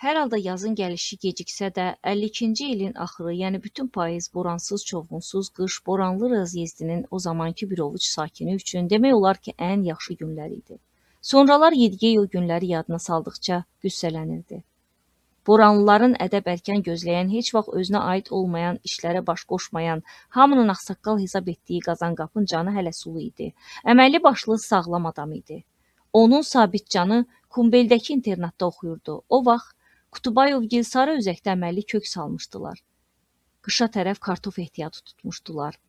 Hər halda yazın gəlişi geciksə də 52-ci ilin axırı, yəni bütün payız boransız, çovğunsuz qış Boranlı Razyezdinin o zamanki bir ovuc sakini üçün demək olar ki, ən yaxşı günlər idi. Sonralar Yedigey o günləri yadına saldıqca qüssələnirdi. Boranlıların ədəb ərkən gözləyən, heç vaxt özünə aid olmayan işlərə baş qoşmayan, hamının ağsaqqal hesab etdiyi Qazanqapın canı hələ sulu idi. Əməlli başlı sağlam adam idi. Onun sabit canı Kumbeldəki internatda oxuyurdu. O vaxt Kutubayovgil sarı özəkdə əməlli kök salmışdılar. Qışa tərəf kartof ehtiyatı tutmuşdular.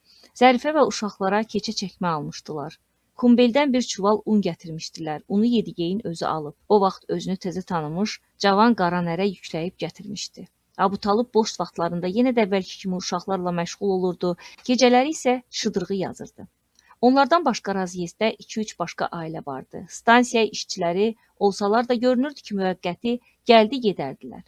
Zərifə və uşaqlara keçə çəkmə almışdılar. Kumbeldən bir çuval un gətirmişdilər. Unu Yedigeyin özü alıb. O vaxt özünü təzə tanımış, cavan qara nərə yükləyib gətirmişdi. Abutalıb boş vaxtlarında yenə də əvvəlki kimi uşaqlarla məşğul olurdu. Gecələri isə şıdırğı yazırdı. Onlardan başqa Razyezddə 2-3 başqa ailə vardı. Stansiya işçiləri olsalar da görünürdü ki, müvəqqəti gəldi gedərdilər.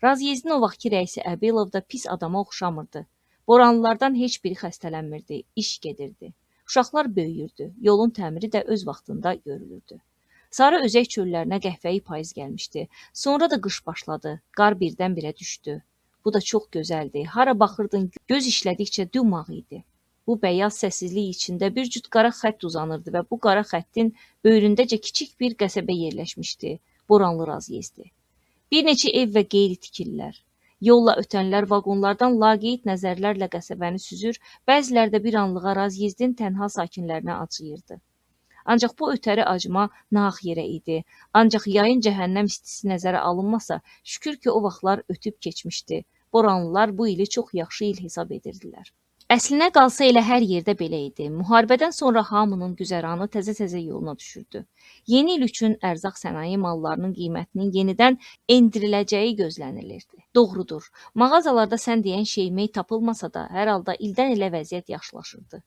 Razyezdin o vaxtki rəisi Əbilov da pis adama oxşamırdı. Boranlılardan heç biri xəstələnmirdi, iş gedirdi. Uşaqlar böyüyürdü, yolun təmiri də öz vaxtında görülürdü. Sarı özək çöllərinə qəhvəyi payız gəlmişdi. Sonra da qış başladı, qar birdən-birə düşdü. Bu da çox gözəldi. Hara baxırdın, göz işlədikcə dümağ idi. Bu bəyaz səssizlik içində bir cüt qara xətt uzanırdı və bu qara xəttin böyründəcə kiçik bir qəsəbə yerləşmişdi. Boranlı Razyezdi. Bir neçə ev və qeyri tikililər. Yolla ötənlər vaqonlardan laqeyd nəzərlərlə qəsəbəni süzür, bəziləri də bir anlığa Razyezdin tənha sakinlərinə acıyırdı. Ancaq bu ötəri acıma nahaq yerə idi. Ancaq yayın cəhənnəm istisi nəzərə alınmasa, şükür ki, o vaxtlar ötüb keçmişdi. Boranlılar bu ili çox yaxşı il hesab edirdilər. Əslinə qalsa elə hər yerdə belə idi. Müharibədən sonra hamının güzəranı təzə-təzə yoluna düşürdü. Yeni il üçün ərzaq sənaye mallarının qiymətinin yenidən endiriləcəyi gözlənilirdi. Doğrudur, mağazalarda sən deyən şey tapılmasa da, hər halda ildən ilə vəziyyət yaxşılaşırdı.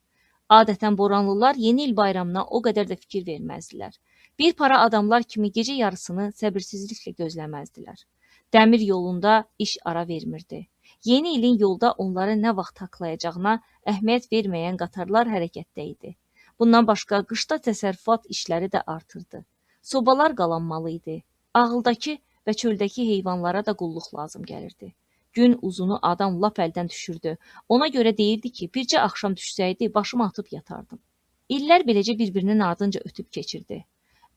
Adətən Boranlılar yeni il bayramına o qədər də fikir verməzdilər. Bir para adamlar kimi gecə yarısını səbirsizliklə gözləməzdilər. Dəmir yolunda iş ara vermirdi. Yeni ilin yolda onları nə vaxt haqlayacağına əhəmiyyət verməyən qatarlar hərəkətdə idi. Bundan başqa qışda təsərrüfat işləri də artırdı. Sobalar qalanmalı idi. Ağıldakı və çöldəki heyvanlara da qulluq lazım gəlirdi. Gün uzunu adam lap əldən düşürdü. Ona görə deyirdi ki, bircə axşam düşsəydi, başımı atıb yatardım. İllər beləcə bir-birinin ardınca ötüb keçirdi.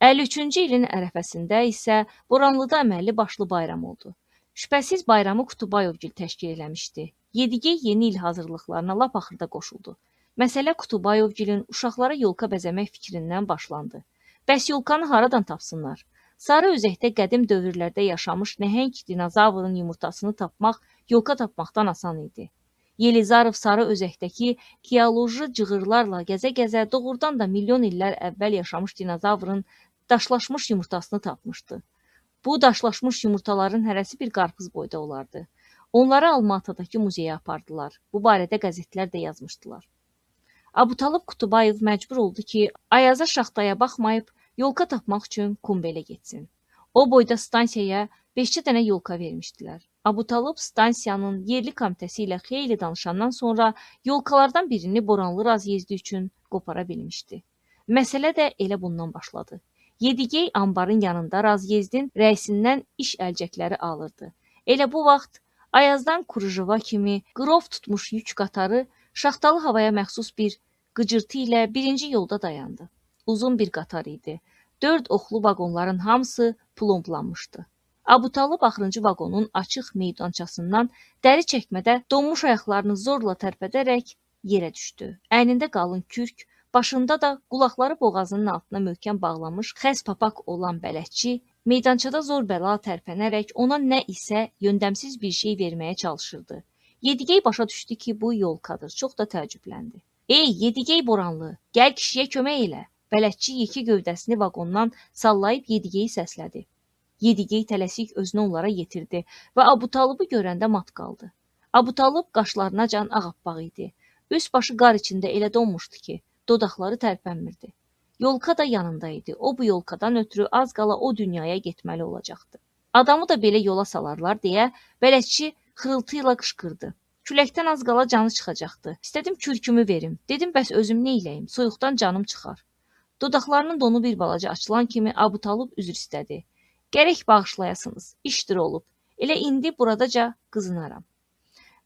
53-cü ilin ərəfəsində isə Boranlıda əməlli başlı bayram oldu. Şübhəsiz bayramı Kutubayovgil təşkil eləmişdi. Yedigey yeni il hazırlıqlarına lap axırda qoşuldu. Məsələ Kutubayovgilin uşaqlara yolka bəzəmək fikrindən başlandı. Bəs yolkanı haradan tapsınlar? Sarı özəkdə qədim dövrlərdə yaşamış nəhəng dinozavrın yumurtasını tapmaq yolka tapmaqdan asan idi. Yelizarov sarı özəkdəki geoloji cığırlarla gəzə-gəzə doğrudan da milyon illər əvvəl yaşamış dinozavrın daşlaşmış yumurtasını tapmışdı. Bu daşlaşmış yumurtaların hərəsi bir qarpız boyda olardı. Onları Almatadakı muzeyə apardılar. Bu barədə qəzetlər də yazmışdılar. Abutalıb Kutubayev məcbur oldu ki, Ayaza şaxtaya baxmayıb, yolka tapmaq üçün Kumbelə getsin. O boyda stansiyaya 5 dənə yolka vermişdilər. Abutalıb stansiyanın yerli komitəsi ilə xeyli danışandan sonra yolkalardan birini Boranlı Razyezdi üçün qopara bilmişdi. Məsələ də elə bundan başladı. Yedigey ambarın yanında Razyezdin rəisindən iş əlcəkləri alırdı. Elə bu vaxt Ayazdan Kurujova kimi qrov tutmuş yük qatarı şaxtalı havaya məxsus bir qıcırtı ilə birinci yolda dayandı. Uzun bir qatar idi. 4 oxlu vaqonların hamısı plomblanmışdı. Abutalıb axırıncı vaqonun açıq meydançasından dəri çəkmədə donmuş ayaqlarını zorla tərpədərək yerə düşdü. Əynində qalın kürk, başında da qulaqları boğazının altına möhkəm bağlamış xəz papaq olan bələdçi meydançada zor bəla tərpənərək ona nə isə yöndəmsiz bir şey verməyə çalışırdı. Yedigey başa düşdü ki, bu yolkadır. Çox da təəccübləndi. Ey, Yedigey Boranlı, gəl kişiyə kömək elə. Bələdçi yekə gövdəsini vaqondan sallayıb Yedigeyi səslədi. Yedigey tələsik özünü onlara yetirdi və Abutalıbı görəndə mat qaldı. Abutalıb qaşlarınacan ağappaq idi. Üst başı qar içində elə donmuşdu ki, dodaqları tərpənmirdi. Yolka da yanında idi. O bu yolkadan ötürü az qala o dünyaya getməli olacaqdı. Adamı da belə yola salarlar deyə bələdçi xırıltı ilə qışqırdı. Küləkdən az qala canı çıxacaqdı. İstədim kürkümü verim. Dedim bəs özüm nə eləyim? Soyuqdan canım çıxar. Dodaqlarının donu bir balaca açılan kimi Abutalıb üzr istədi. Gərək bağışlayasınız. İşdir olub. Elə indi buradaca qızınaram.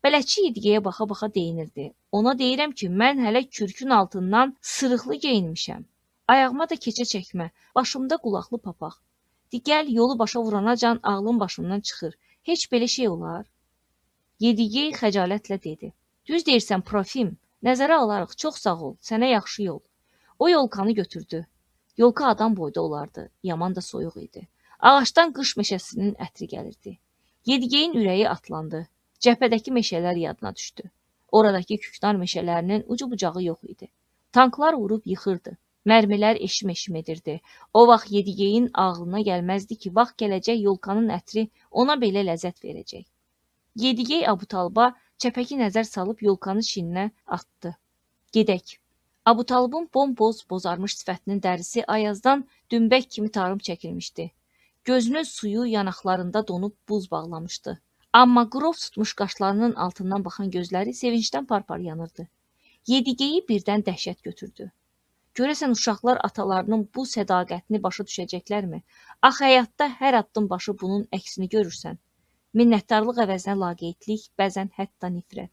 Bələdçi Yediqeyə baxa-baxa deyinirdi. Ona deyirəm ki, mən hələ kürkün altından sırıqlı geyinmişəm. Ayağıma da keçə çəkmə, başımda qulaqlı papaq. Digəl yolu başa vuranacan ağlım başımdan çıxır. Heç belə şey olar? Yediqey xəcalətlə dedi. Düz deyirsən, Profim. Nəzərə alarıq, çox sağ ol, sənə yaxşı yol. O yolkanı götürdü. Yolka adam boyda olardı, yaman da soyuq idi. Ağacdan qış meşəsinin ətri gəlirdi. Yedigeyin ürəyi atlandı. Cəbhədəki meşələr yadına düşdü. Oradakı küknar meşələrinin ucu bucağı yox idi. Tanklar vurub yıxırdı. Mərmilər eşim-eşim edirdi. O vaxt Yedigeyin ağlına gəlməzdi ki, vaxt gələcək yolkanın ətri ona belə ləzzət verəcək. Yedigey Abutalba çəpəki nəzər salıb yolkanın çiyninə atdı. Gedək. Abutalbın bomboz bozarmış sifətinin dərisi ayazdan dümbək kimi tarım çəkilmişdi. Gözünün suyu yanaqlarında donub buz bağlamışdı. Amma qrov tutmuş qaşlarının altından baxan gözləri sevincdən parpar yanırdı. Yedigeyi birdən dəhşət götürdü. Görəsən uşaqlar atalarının bu sədaqətini başa düşəcəklərmi? Ax həyatda hər addım başı bunun əksini görürsən. Minnətdarlıq əvəzinə laqeydlik, bəzən hətta nifrət.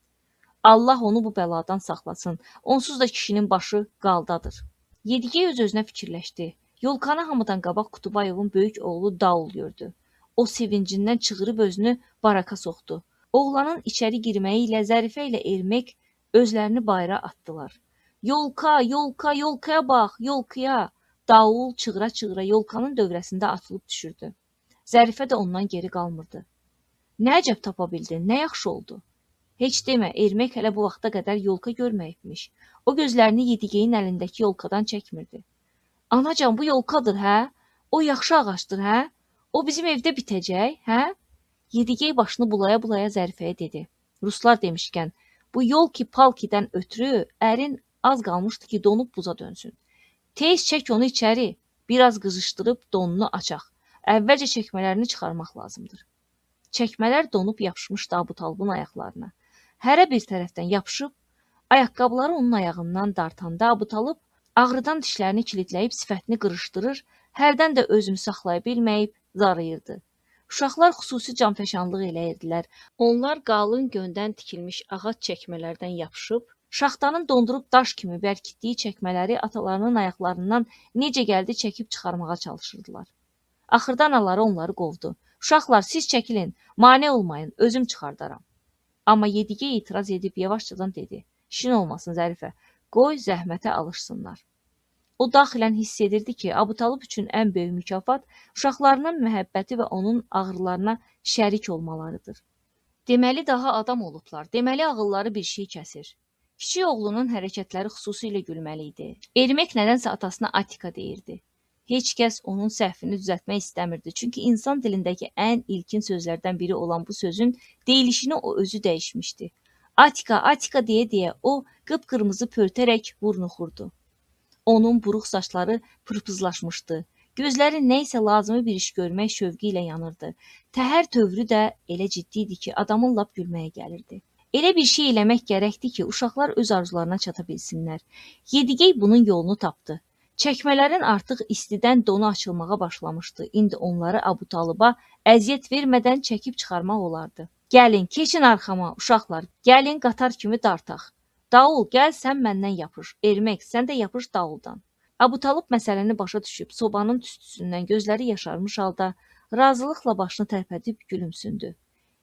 Allah onu bu bəladan saxlasın. Onsuz da kişinin başı qaldadır. Yedigey öz-özünə fikirləşdi. Yolkanı hamıdan qabaq Qutubayovun böyük oğlu Daul gördü. O sevincindən çığırıb özünü baraka soxdu. Oğlanın içəri girməyi ilə Zərifə ilə Ermək özlərini bayıra atdılar. Yolka, yolka, yolkaya bax, yolkaya. Daul çığıra-çığıra yolkanın dövrəsində atılıb düşürdü. Zərifə də ondan geri qalmırdı. Nə əcəb tapa bildin, nə yaxşı oldu. Heç demə, Ermək hələ bu vaxta qədər yolka görməyibmiş. O gözlərini Yedigeyin əlindəki yolkadan çəkmirdi. Anacan, bu yolkadır, hə? O yaxşı ağacdır, hə? O bizim evdə bitəcək, hə? Yedigey başını bulaya-bulaya Zərifəyə dedi. Ruslar demişkən, bu yolki-palkidən ötürü ərin az qalmışdı ki, donub buza dönsün. Tez çək onu içəri, biraz qızışdırıb donunu açaq. Əvvəlcə çəkmələrini çıxarmaq lazımdır. Çəkmələr donub yapışmışdı Abutalbın ayaqlarına. Hərə bir tərəfdən yapışıb, ayaqqabıları onun ayağından dartanda Abutalıb ağrıdan dişlərini kilitləyib sifətini qırışdırır, hərdən də özünü saxlaya bilməyib zarıyırdı. Uşaqlar xüsusi canfəşanlıq eləyirdilər. Onlar qalın göndən tikilmiş ağac çəkmələrdən yapışıb, şaxtanın dondurub daş kimi bərkitdiyi çəkmələri atalarının ayaqlarından necə gəldi çəkib çıxarmağa çalışırdılar. Axırda anaları onları qovdu. Uşaqlar, siz çəkilin, mane olmayın, özüm çıxardaram. Amma Yedigey etiraz edib yavaşcadan dedi. İşin olmasın Zərifə, qoy zəhmətə alışsınlar. O daxilən hiss edirdi ki, Abutalıb üçün ən böyük mükafat uşaqlarının məhəbbəti və onun ağrılarına şərik olmalarıdır. Deməli daha adam olublar, deməli ağılları bir şey kəsir. Kiçik oğlunun hərəkətləri xüsusilə gülməli idi. Ermək nədənsə atasına Atika deyirdi. Heç kəs onun səhvini düzəltmək istəmirdi. Çünki insan dilindəki ən ilkin sözlərdən biri olan bu sözün deyilişini o özü dəyişmişdi. Atika, Atika deyə o qıpqırmızı pörtərək vurnuxurdu. Onun buruq saçları pırpızlaşmışdı. Gözləri nə isə lazımi bir iş görmək şövqü ilə yanırdı. Təhər tövrü də elə ciddi idi ki, adamın lap gülməyə gəlirdi. Elə bir şey eləmək gərəkdi ki, uşaqlar öz arzularına çata bilsinlər. Yedigey bunun yolunu tapdı. Çəkmələrin artıq istidən donu açılmağa başlamışdı. İndi onları Abutalıba əziyyət vermədən çəkib çıxarmaq olardı. Gəlin, keçin arxama, uşaqlar, gəlin qatar kimi dartaq. Daul, gəl sən məndən yapış. Ermək, sən də yapış Dauldan. Abutalıb məsələni başa düşüb, sobanın tüstüsündən gözləri yaşarmış halda razılıqla başını tərpədib gülümsündü.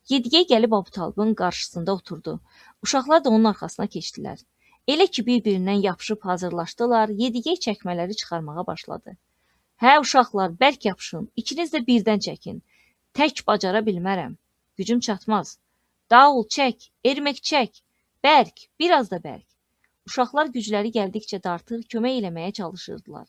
Yedigey gəlib Abutalыбın qarşısında oturdu. Uşaqlar da onun arxasına keçdilər. Elə ki, bir-birindən yapışıb hazırlaşdılar, Yedigey çəkmələri çıxarmağa başladı. Hə, uşaqlar, bərk yapışın, ikiniz də birdən çəkin. Tək bacara bilmərəm, gücüm çatmaz. Daul, çək, Ermək çək, bərk, biraz da bərk. Uşaqlar gücləri gəldikcə dartır, kömək eləməyə çalışırdılar.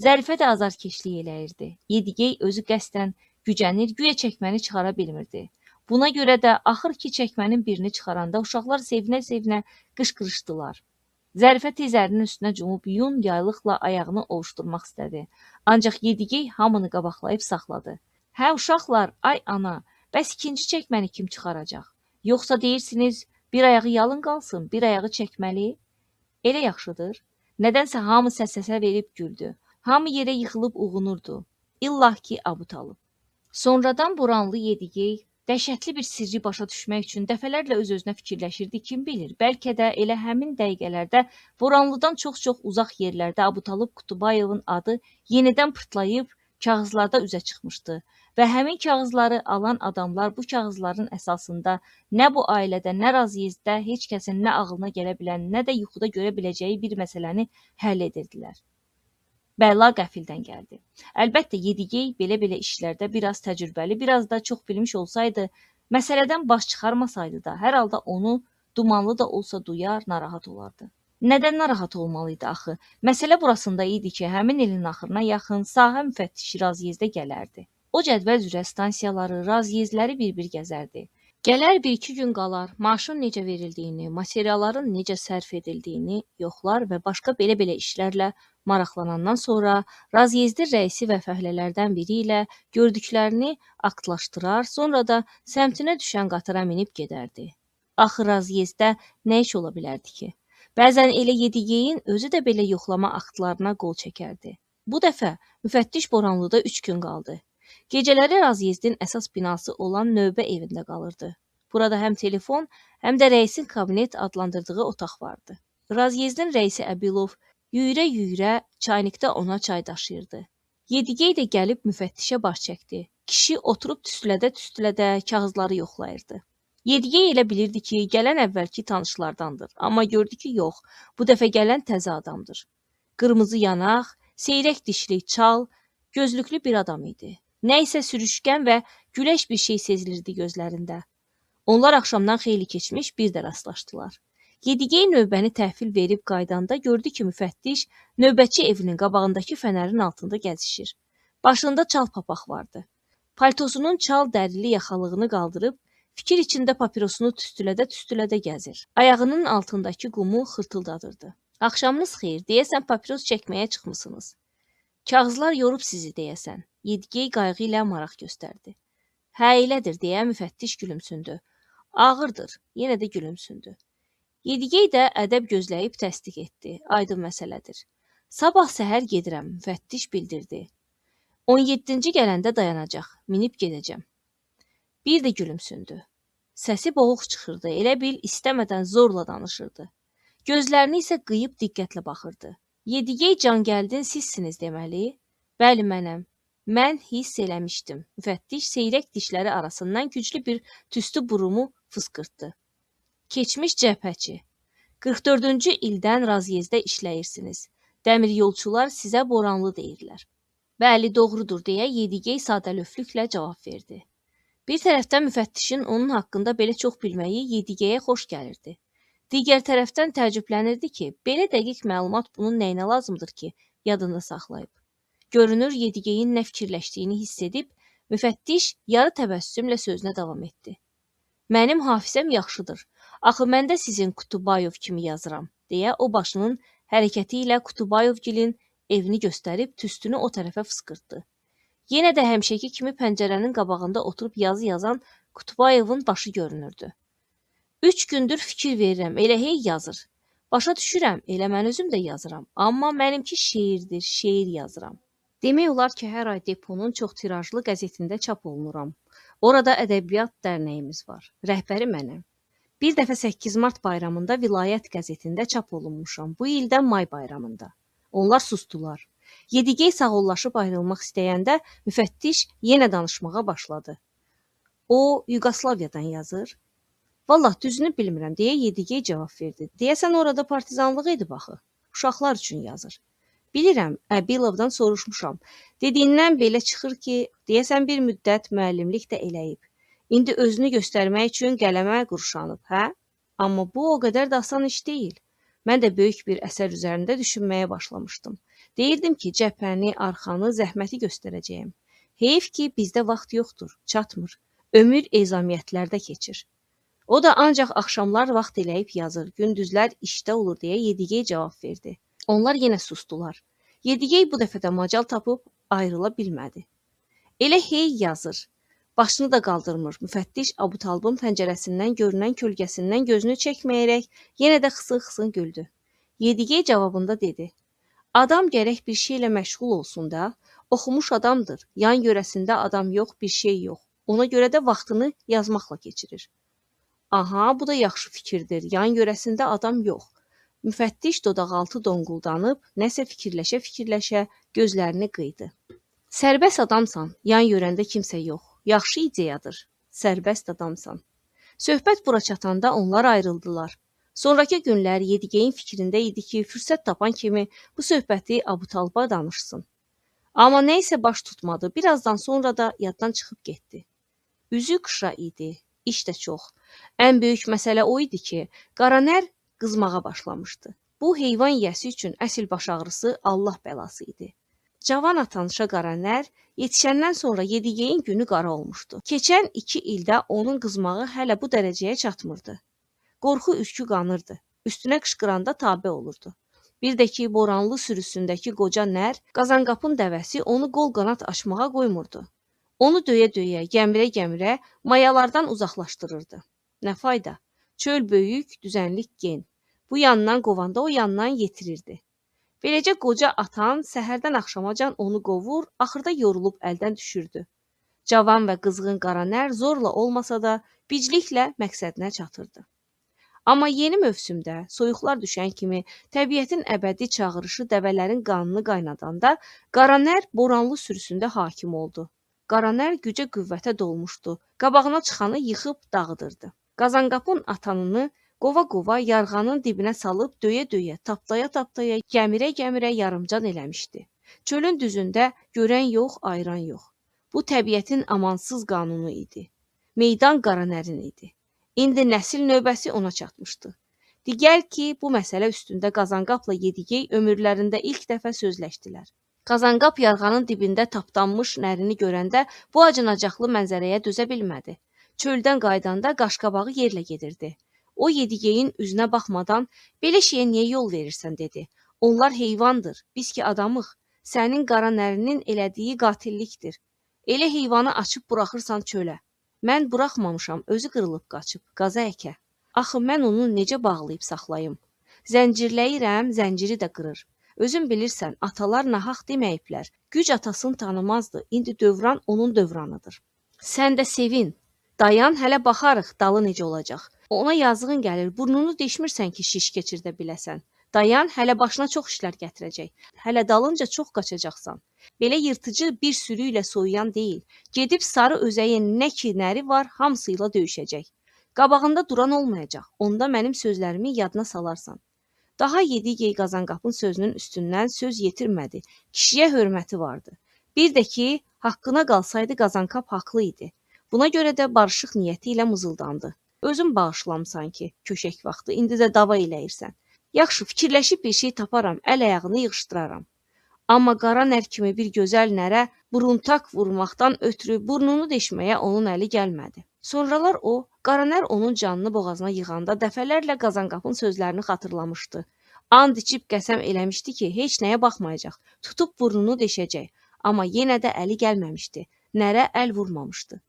Zərifə də azarkeşlik eləyirdi. Yedigey özü qəsdən gücənir, güya çəkməni çıxara bilmirdi. Buna görə də axır ki, çəkmənin birini çıxaranda uşaqlar sevinə-sevinə qışqırışdılar. Zərifə tez ərinin üstünə cumub yun yaylıqla ayağını ovuşdurmaq istədi. Ancaq Yedigey hamını qabaqlayıb saxladı. Hə, uşaqlar, ay ana, bəs ikinci çəkməni kim çıxaracaq? Yoxsa deyirsiniz, bir ayağı yalın qalsın, bir ayağı çəkməli? Elə yaxşıdır. Nədənsə hamı səs-səsə verib güldü. Hamı yerə yıxılıb uğunurdu. İllah ki, Abutalıb. Sonradan buranlı Yedigey Dəhşətli bir sirri başa düşmək üçün dəfələrlə öz-özünə fikirləşirdi. Kim bilir, bəlkə də elə həmin dəqiqələrdə Boranlıdan çox-çox uzaq yerlərdə Abutalıb Qutubayevin adı yenidən pırtlayıb kağızlarda üzə çıxmışdı və həmin kağızları alan adamlar bu kağızların əsasında nə bu ailədə, nə raziyezdə heç kəsin nə ağlına gələ bilən, nə də yuxuda görə biləcəyi bir məsələni həll edirdilər. Bəla qəfildən gəldi. Əlbəttə, Yedigey belə-belə işlərdə biraz təcrübəli, biraz da çox bilmiş olsaydı, məsələdən baş çıxarmasaydı da, hər halda onu dumanlı da olsa duyar, narahat olardı. Nədən narahat olmalıydı axı? Məsələ burasında idi ki, həmin ilin axırına yaxın sahə müfəttişi raziyezdə gələrdi. O cədvəl üzrə stansiyaları, raziyezləri bir-bir gəzərdi. Gələr bir-iki gün qalar, maaşın necə verildiyini, materialların necə sərf edildiyini yoxlar və başqa belə-belə işlərlə maraqlanandan sonra raziyezdir rəisi və fəhlələrdən biri ilə gördüklərini aktlaşdırar, sonra da səmtinə düşən qatara minib gedərdi. Axı raziyezdə nə iş ola bilərdi ki? Bəzən elə Yedigeyin özü də belə yoxlama aktlarına qol çəkərdi. Bu dəfə müfəttiş Boranlıda 3 gün qaldı. Gecələri razyezdin əsas binası olan növbə evində qalırdı. Burada həm telefon, həm də rəisin kabinet adlandırdığı otaq vardı. Razyezdin rəisi Əbilov yüyürə-yüyürə çaynikdə ona çay daşıyırdı. Yedigey də gəlib müfəttişə baş çəkdi. Kişi oturub tüstülədə kağızları yoxlayırdı. Yedigey elə bilirdi ki, gələn əvvəlki tanışlardandır. Amma gördü ki, yox, bu dəfə gələn təzə adamdır. Qırmızı yanaq, seyrək dişli, çal, gözlüklü bir adam idi. Nə isə sürüşkən və güləş bir şey sezilirdi gözlərində. Onlar axşamdan xeyli keçmiş bir də rastlaşdılar. Yedigey növbəni təhvil verib qaydanda gördü ki, müfəttiş növbətçi evinin qabağındakı fənərin altında gəzişir. Başında çal papaq vardı. Paltosunun çal dərili yaxalığını qaldırıb, fikir içində papirosunu tüstülədə gəzir. Ayağının altındakı qumu xırtıldadırdı. Axşamınız xeyir, deyəsən papiros çəkməyə çıxmısınız. Kağızlar yorub sizi deyəsən. Yedigey qayğı ilə maraq göstərdi. Hə, elədir, deyə müfəttiş gülümsündü. Ağırdır, yenə də gülümsündü. Yedigey də ədəb gözləyib təsdiq etdi. Aydın məsələdir. Sabah səhər gedirəm, müfəttiş bildirdi. 17-ci gələndə dayanacaq, minib gedəcəm. Bir də gülümsündü. Səsi boğuq çıxırdı, elə bil istəmədən zorla danışırdı. Gözlərini isə qıyıb diqqətlə baxırdı. Yedigey Cangəldin sizsiniz deməli? Bəli, mənəm. Mən hiss eləmişdim. Müfəttiş seyrək dişləri arasından güclü bir tüstü burumu fıskırtdı. Keçmiş cəbhəçi. 44-cü ildən raziyezdə işləyirsiniz. Dəmir yolçular sizə Boranlı deyirlər. Bəli, doğrudur, deyə Yedigey sadəlöflüklə cavab verdi. Bir tərəfdən müfəttişin onun haqqında belə çox bilməyi Yedigeyə xoş gəlirdi. Digər tərəfdən təəccüblənirdi ki, belə dəqiq məlumat bunun nəyinə lazımdır ki, yadında saxlayıb. Görünür, Yedigeyin nə fikirləşdiyini hiss edib, müfəttiş yarı təbəssümlə sözünə davam etdi. Mənim hafizəm yaxşıdır. Axı mən də sizin Qutubayov kimi yazıram, deyə o başının hərəkəti ilə Qutubayovgilin evini göstərib tüstünü o tərəfə fıskırtdı. Yenə də həmişəki kimi pəncərənin qabağında oturub yazı yazan Qutubayevin başı görünürdü. 3 gündür fikir verirəm, elə hey yazır. Başa düşürəm, elə mən özüm də yazıram. Amma mənimki şeirdir, şeir yazıram. Demək olar ki, hər ay deponun çox tirajlı qəzetində çap olunuram. Orada ədəbiyyat dərnəyimiz var. Rəhbəri mənəm. Bir dəfə 8 mart bayramında vilayət qəzetində çap olunmuşam. Bu ildən may bayramında. Onlar sustular. Yedigey sağollaşıb ayrılmaq istəyəndə müfəttiş yenə danışmağa başladı. O, Yugoslaviyadan yazır. Vallah, düzünü bilmirəm, deyə Yedigey cavab verdi. Deyəsən orada partizanlıq edib axı. Uşaqlar üçün yazır. Bilirəm, Əbilovdan soruşmuşam. Dediyindən belə çıxır ki, deyəsən bir müddət müəllimlik də eləyib. İndi özünü göstərmək üçün qələmə qurşanıb, hə? Amma bu o qədər də asan iş deyil. Mən də böyük bir əsər üzərində düşünməyə başlamışdım. Deyirdim ki, cəbhəni, arxanı, zəhməti göstərəcəyəm. Heyf ki, bizdə vaxt yoxdur, çatmır. Ömür ezamiyyətlərdə keçir. O da ancaq axşamlar vaxt eləyib yazır, gündüzlər işdə olur deyə Yedigey cavab verdi. Onlar yenə sustular. Yedigey bu dəfə də macal tapıb ayrıla bilmədi. Elə hey yazır. Başını da qaldırmır. Müfəttiş Abutalbın pəncərəsindən görünən kölgəsindən gözünü çəkməyərək yenə də xısın-xısın güldü. Yedigey cavabında dedi. Adam gərək bir şeylə məşğul olsun da, oxumuş adamdır. Yan yörəsində adam yox, bir şey yox. Ona görə də vaxtını yazmaqla keçirir. Aha, bu da yaxşı fikirdir. Yan yörəsində adam yox. Müfəttiş dodaqaltı donquldanıb, nəsə fikirləşə-fikirləşə gözlərini qıydı. Sərbəst adamsan, yan yörəndə kimsə yox. Yaxşı ideyadır. Sərbəst adamsan. Söhbət bura çatanda onlar ayrıldılar. Sonrakı günlər Yedigeyin fikrində idi ki, fürsət tapan kimi bu söhbəti Abutalba danışsın. Amma nə isə baş tutmadı. Birazdan sonra da yaddan çıxıb getdi. Üzü qışra idi, iş də çox. Ən böyük məsələ o idi ki, Qaranər qızmağa başlamışdı. Bu heyvan yiyəsi üçün əsl baş ağrısı Allah bəlası idi. Cavan atanışa Qaranər yetişəndən sonra Yedigeyin günü qara olmuşdu. Keçən 2 ildə onun qızmağı hələ bu dərəcəyə çatmırdı. Qorxu ürkü qanırdı. Üstünə qışqıranda tabe olurdu. Bir də ki, boranlı sürüsündəki qoca nər, Qazanqapın dəvəsi onu qol qanat açmağa qoymurdu. Onu döyə-döyə, gəmirə-gəmirə mayalardan uzaqlaşdırırdı. Nə fayda? Çöl böyük, düzənlik gen. Bu yandan qovanda o yandan yetirirdi. Beləcə qoca atan səhərdən axşamacan onu qovur, axırda yorulub əldən düşürdü. Cavan və qızğın Qaranər zorla olmasa da bicliklə məqsədinə çatırdı. Amma yeni mövsümdə, soyuqlar düşən kimi təbiətin əbədi çağırışı dəvələrin qanını qaynadanda Qaranər boranlı sürüsündə hakim oldu. Qaranər gücə qüvvətə dolmuşdu. Qabağına çıxanı yıxıb dağıdırdı. Qazanqapın atanını qova-qova yarğanın dibinə salıb döyə-döyə, tapdaya-tapdaya, gəmirə-gəmirə yarımcan eləmişdi. Çölün düzündə görən yox, ayıran yox. Bu təbiətin amansız qanunu idi. Meydan Qaranərin idi. İndi nəsil növbəsi ona çatmışdı. Digər ki, bu məsələ üstündə Qazanqapla Yedigey ömürlərində ilk dəfə sözləşdilər. Qazanqap yarğanın dibində tapdanmış nərini görəndə bu acınacaqlı mənzərəyə dözə bilmədi. Çöldən qaydanda qaşqabağı yerlə gedirdi. O Yedigeyin üzünə baxmadan, belə şeyə niyə yol verirsən, dedi. Onlar heyvandır, biz ki adamıq. Sənin Qaranərinin elədiyi qatillikdir. Elə heyvanı açıb buraxırsan çölə. Mən buraxmamışam, özü qırılıb qaçıb, qaza əkə. Axı mən onu necə bağlayıb saxlayım? Zəncirləyirəm, zənciri də qırır. Özün bilirsən, atalar nahaq deməyiblər. Güc atasını tanımazdı, indi dövran onun dövranıdır. Sən də sevin. Dayan, hələ baxarıq, dalı necə olacaq. Ona yazığın gəlir, burnunu deşmirsən ki, şiş keçirdə biləsən. Dayan, hələ başına çox işlər gətirəcək. Hələ dalınca çox qaçacaqsan. Belə yırtıcı bir sürü ilə soyuyan deyil. Gedib sarı özəyin nə ki nəri var, hamısıyla döyüşəcək. Qabağında duran olmayacaq. Onda mənim sözlərimi yadına salarsan. Daha Yedigey Qazanqapın sözünün üstündən söz yetirmədi. Kişiyə hörməti vardı. Bir də ki, haqqına qalsaydı Qazanqap haqlı idi. Buna görə də barışıq niyyəti ilə mızıldandı. Özün bağışlamısan ki, köşək vaxtı, indi də dava eləyirsən. Yaxşı, fikirləşib bir şey taparam, əl-ayağını yığışdıraram. Amma Qaranər kimi bir gözəl nərə buruntak vurmaqdan ötürü burnunu deşməyə onun əli gəlmədi. Sonralar o, Qaranər onun canını boğazına yığanda dəfələrlə Qazanqapın sözlərini xatırlamışdı. And içib qəsəm eləmişdi ki, heç nəyə baxmayacaq, tutub burnunu deşəcək. Amma yenə də əli gəlməmişdi, nərə əl vurmamışdı.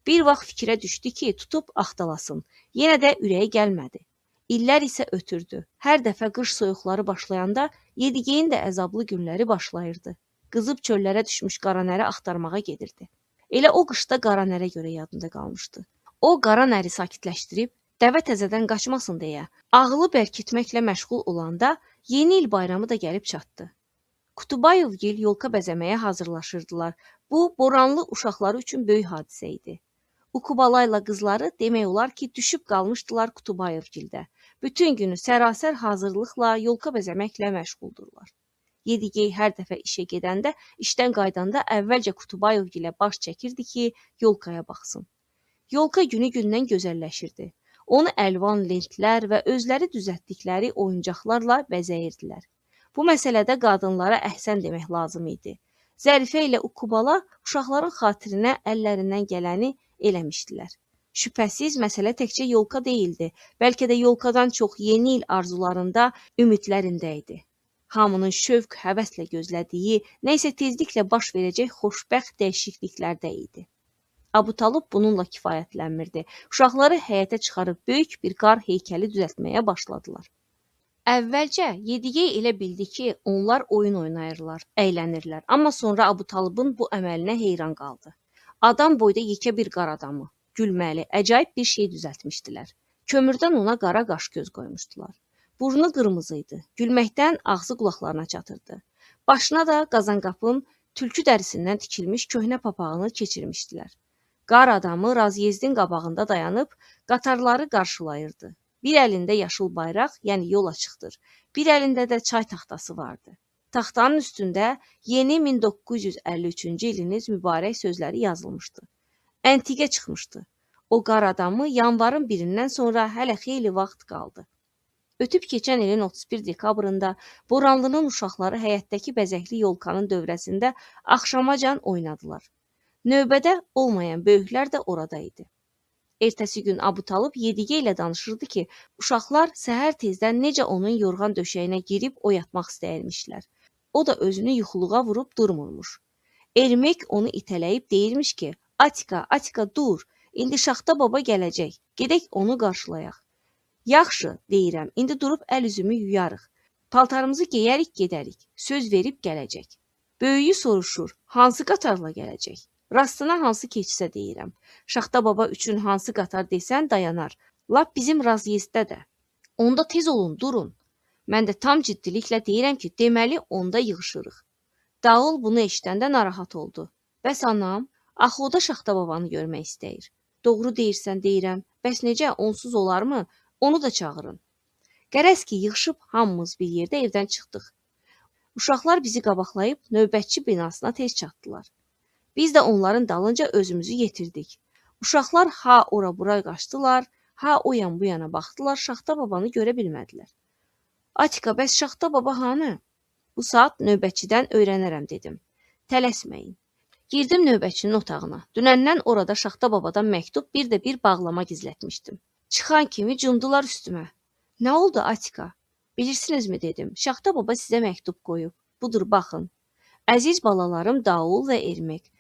Bir vaxt fikrə düşdü ki, tutub axtalasın, yenə də ürəyi gəlmədi. İllər isə ötürdü. Hər dəfə qış soyuqları başlayanda Yedigeyin də əzablı günləri başlayırdı. Qızıb çöllərə düşmüş Qaranəri axtarmağa gedirdi. Elə o qışda Qaranərə görə yadında qalmışdı. O Qaranəri sakitləşdirib, dəvə təzədən qaçmasın deyə, ağılı bərkitməklə məşğul olanda yeni il bayramı da gəlib çatdı. Kutubayevgil yolka bəzəməyə hazırlaşırdılar. Bu, boranlı uşaqları üçün böyük hadisə idi. Ukubalayla qızları demək olar ki, düşüb qalmışdılar Kutubayevgildə. Bütün günü sərasər hazırlıqla, yolka bəzəməklə məşğuldurlar. Yedigey hər dəfə işə gedəndə, işdən qaydanda əvvəlcə Kutubayevgilə baş çəkirdi ki, yolkaya baxsın. Yolka günü-gündən gözəlləşirdi. Onu əlvan lentlər və özləri düzəltdikləri oyuncaqlarla bəzəyirdilər. Bu məsələdə qadınlara əhsən demək lazım idi. Zərifə ilə Ukubala uşaqların xatirinə əllərindən gələni eləmişdilər. Şübhəsiz, məsələ təkcə yolka deyildi, bəlkə də yolkadan çox yeni il arzularında, ümidlərində idi. Hamının şövq, həvəslə gözlədiyi, nəysə tezliklə baş verəcək xoşbəxt dəyişikliklərdə idi. Abutalıb bununla kifayətlənmirdi. Uşaqları həyətə çıxarıb böyük bir qar heykəli düzəltməyə başladılar. Əvvəlcə Yedigey elə bildi ki, onlar oyun oynayırlar, əylənirlər. Amma sonra Abutalibin bu əməlinə heyran qaldı. Adam boyda yekə bir qar adamı, gülməli, əcaib bir şey düzəltmişdilər. Kömürdən ona qara qaş-göz qoymuşdular. Burnu qırmızı idi, gülməkdən ağzı qulaqlarına çatırdı. Başına da Qazanqapın tülkü dərisindən tikilmiş köhnə papağını keçirmişdilər. Qar adamı Razyezdin qabağında dayanıb qatarları qarşılayırdı. Bir əlində yaşıl bayraq, yəni yol açıqdır. Bir əlində də çay taxtası vardı. Taxtanın üstündə yeni 1953-cü iliniz mübarək sözləri yazılmışdı. Əntiqə çıxmışdı. O qar adamı yanvarın 1-dən sonra hələ xeyli vaxt qaldı. Ötüb keçən ilin 31 dekabrında Boranlının uşaqları həyətdəki bəzəkli yolkanın dövrəsində axşamacan oynadılar. Növbədə olmayan böyüklər də orada idi. Ertəsi gün Abutalıb Yedigey ilə danışırdı ki, uşaqlar səhər tezdən necə onun yorğan döşəyinə girib oyatmaq istəyirmişlər. O da özünü yuxuluğa vurub durmurmuş. Ermek onu itələyib deyirmiş ki, Atika dur, indi Şaxta baba gələcək, gedək onu qarşılayaq. Yaxşı, deyirəm, indi durub əl üzümü yuyarıq. Paltarımızı geyərik gedərik, söz verib gələcək. Böyüyü soruşur, hansı qatarla gələcək? Rastına hansı keçsə deyirəm. Şaxta baba üçün hansı qatar desən dayanar. Lap bizim Razyezddə də. Onda tez olun, durun. Mən də tam ciddiliklə deyirəm ki, deməli onda yığışırıq. Dağıl bunu eşidəndə narahat oldu. Bəs anam, axı o da Şaxta babanı görmək istəyir. Doğru deyirsən deyirəm. Bəs necə, onsuz olarmı? Onu da çağırın. Qərəz ki, yığışıb hamımız bir yerdə evdən çıxdıq. Uşaqlar bizi qabaqlayıb növbətçi binasına tez çatdılar. Biz də onların dalınca özümüzü yetirdik. Uşaqlar ha ora-bura qaçdılar, ha o yan bu yana baxdılar, Şaxta babanı görə bilmədilər. Atika, bəs Şaxta baba hanı? Bu saat növbətçidən öyrənərəm dedim. Tələsməyin. Girdim növbətçinin otağına. Dünəndən orada Şaxta babadan məktub, bir də bir bağlama gizlətmişdim. Çıxan kimi cumdular üstümə. Nə oldu Atika? Bilirsinizmi dedim. Şaxta baba sizə məktub qoyub. Budur, baxın. Əziz balalarım Daul və Ermek.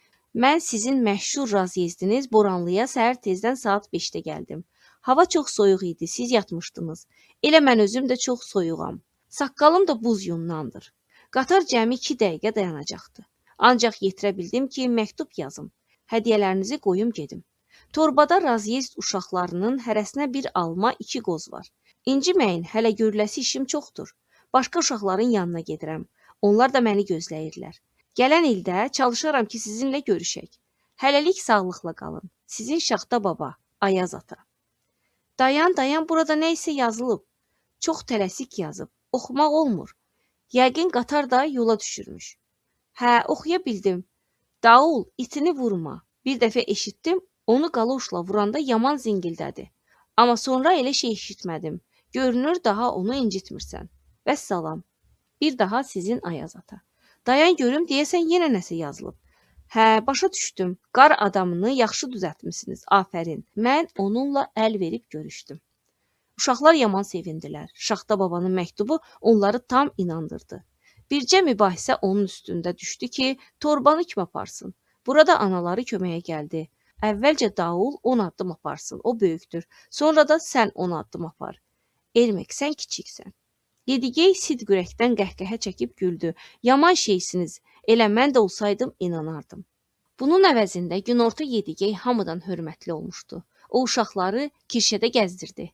Mən sizin məşhur Razyezdiniz Boranlıya səhər tezdən saat 5-də gəldim. Hava çox soyuq idi, siz yatmışdınız. Elə mən özüm də çox soyuğam. Saqqalım da buz yunundandır. Qatar cəmi 2 dəqiqə dayanacaqdı. Ancaq yetirə bildim ki, məktub yazım. Hədiyyələrinizi qoyum gedim. Torbada Razyezd uşaqlarının hərəsinə bir alma, 2 qoz var. İnciməyin, hələ görüləsi işim çoxdur. Başqa uşaqların yanına gedirəm. Onlar da məni gözləyirlər. Gələn ildə çalışaram ki, sizinlə görüşək. Hələlik sağlıqla qalın. Sizin Şaxta baba, Ayaz ata. Dayan, burada nə isə yazılıb. Çox tələsik yazıb. Oxumaq olmur. Yəqin qatar da yola düşürmüş. Hə, oxuya bildim. Daul, itini vurma. Bir dəfə eşitdim, onu qaloşla vuranda yaman zingildədi. Amma sonra elə şey eşitmədim. Görünür, daha onu incitmirsən. Vəssalam. Bir daha sizin Ayaz ata. Dayan görüm, deyəsən yenə nəsə yazılıb. Hə, başa düşdüm. Qar adamını yaxşı düzəltmisiniz. Afərin. Mən onunla əl verib görüşdüm. Uşaqlar yaman sevindilər. Şaxta babanın məktubu onları tam inandırdı. Bircə mübahisə onun üstündə düşdü ki, torbanı kim aparsın? Burada anaları köməyə gəldi. Əvvəlcə Daul 10 addım aparsın, o böyükdür. Sonra da sən 10 addım apar. Ermek, sən kiçiksən. Yedigey sidq ürəkdən qəhqəhə çəkib güldü. Yaman şeysiniz, elə mən də olsaydım inanardım. Bunun əvəzində günorta Yedigey hamıdan hörmətli olmuşdu. O uşaqları kirşədə gəzdirdi.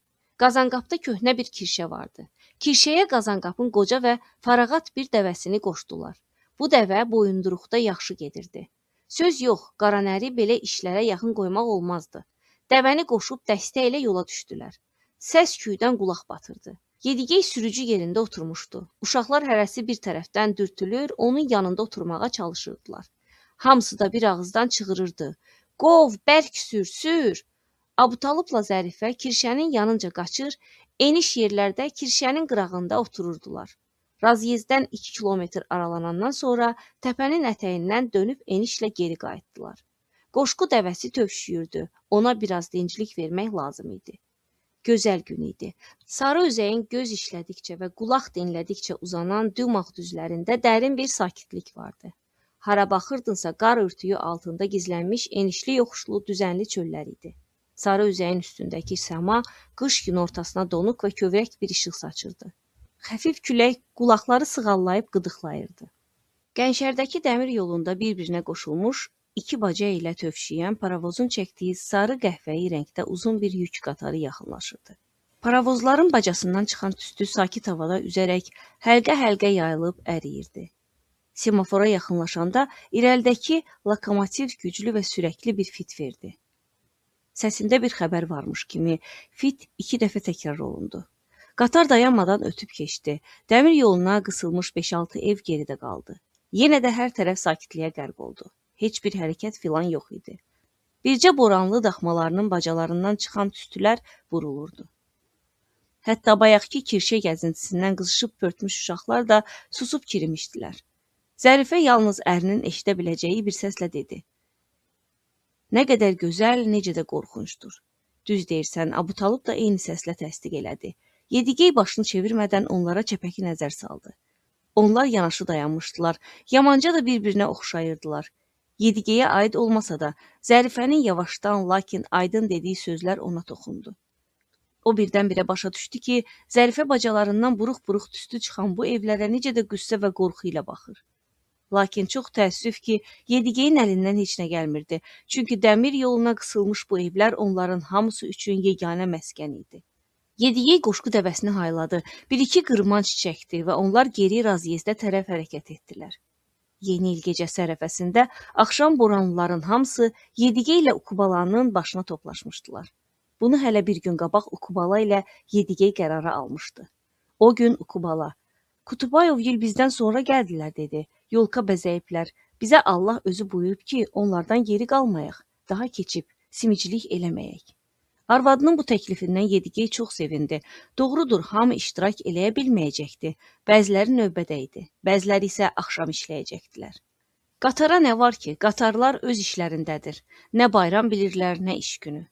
Qazanqapda köhnə bir kirşə vardı. Kirşəyə Qazanqapın qoca və farağat bir dəvəsini qoşdular. Bu dəvə boyunduruqda yaxşı gedirdi. Söz yox, qaranəri belə işlərə yaxın qoymaq olmazdı. Dəvəni qoşub dəstə ilə yola düşdülər. Səs küydən qulaq batırdı. Yedigey sürücü yerində oturmuşdu. Uşaqlar hərəsi bir tərəfdən dürtülür, onun yanında oturmağa çalışırdılar. Hamısı da bir ağızdan çığırırdı. Qov, bərk sür, sür! Abutalıbla Zərifə kirşənin yanınca qaçır, eniş yerlərdə kirşənin qırağında otururdular. Razyezddən 2 kilometr aralanandan sonra təpənin ətəyindən dönüb enişlə geri qayıtdılar. Qoşqu dəvəsi tövşüyürdü, ona biraz dinclik vermək lazım idi. Gözəl gün idi. Sarı üzəyin göz işlədikcə və qulaq dinlədikcə uzanan dümağ düzlərində dərin bir sakitlik vardı. Hara baxırdınsa qar örtüyü altında gizlənmiş enişli yoxuşlu düzənli çöllər idi. Sarı üzəyin üstündəki səma qış gün ortasına donuq və kövrək bir işıq saçırdı. Xəfif külək qulaqları sığallayıb qıdıqlayırdı. Qənşərdəki dəmir yolunda bir-birinə qoşulmuş İki baca ilə tövşüyən paravozun çəkdiyi sarı qəhvəyi rəngdə uzun bir yük qatarı yaxınlaşırdı. Paravozların bacasından çıxan tüstü sakit havada üzərək həlqə-həlqə yayılıb əriyirdi. Semafora yaxınlaşanda irəlidəki lokomotiv güclü və sürəkli bir fit verdi. Səsində bir xəbər varmış kimi fit 2 dəfə təkrar olundu. Qatar dayanmadan ötüb keçdi. Dəmir yoluna qısılmış 5-6 ev geridə qaldı. Yenə də hər tərəf sakitliyə qərq oldu. Heç bir hərəkət filan yox idi. Bircə boranlı daxmalarının bacalarından çıxan tüstülər vurulurdu. Hətta bayaqki kirşə gəzintisindən qızışıb pörtmüş uşaqlar da susub kirimişdilər. Zərifə yalnız ərinin eşidə biləcəyi bir səslə dedi. Nə qədər gözəl, necə də qorxuncdur. Düz deyirsən, Abutalıb da eyni səslə təsdiq elədi. Yedigey başını çevirmədən onlara çəpəki nəzər saldı. Onlar yanaşı dayanmışdılar, yamanca da bir-birinə oxşayırdılar. Yedigeyə aid olmasa da, Zərifənin yavaşdan, lakin aydın dediyi sözlər ona toxundu. O birdən-birə başa düşdü ki, Zərifə bacalarından buruq-buruq tüstü çıxan bu evlərə necə də qüssə və qorxu ilə baxır. Lakin çox təəssüf ki, Yedigeyin əlindən heç nə gəlmirdi. Çünki dəmir yoluna qısılmış bu evlər onların hamısı üçün yeganə məskən idi. Yedigey qoşqu dəvəsini hayladı, bir-iki qırmanc çəkdi və onlar geri raziyezdə tərəf hərəkət etdilər. Yeni il gecəsi ərəfəsində axşam boranlıların hamısı Yedigey ilə Ukubalanın başına toplaşmışdılar. Bunu hələ bir gün qabaq Ukubala ilə Yedigey qərara almışdı. O gün Ukubala, Kutubayovgil bizdən sonra gəldilər dedi. Yolka bəzəyiblər. Bizə Allah özü buyurub ki, onlardan geri qalmayaq. Daha keçib, simicilik eləməyək. Arvadının bu təklifindən Yedigey çox sevindi. Doğrudur, hamı iştirak eləyə bilməyəcəkdi. Bəziləri növbədə idi, bəziləri isə axşam işləyəcəkdilər. Qatara nə var ki, qatarlar öz işlərindədir. Nə bayram bilirlər, nə iş günü.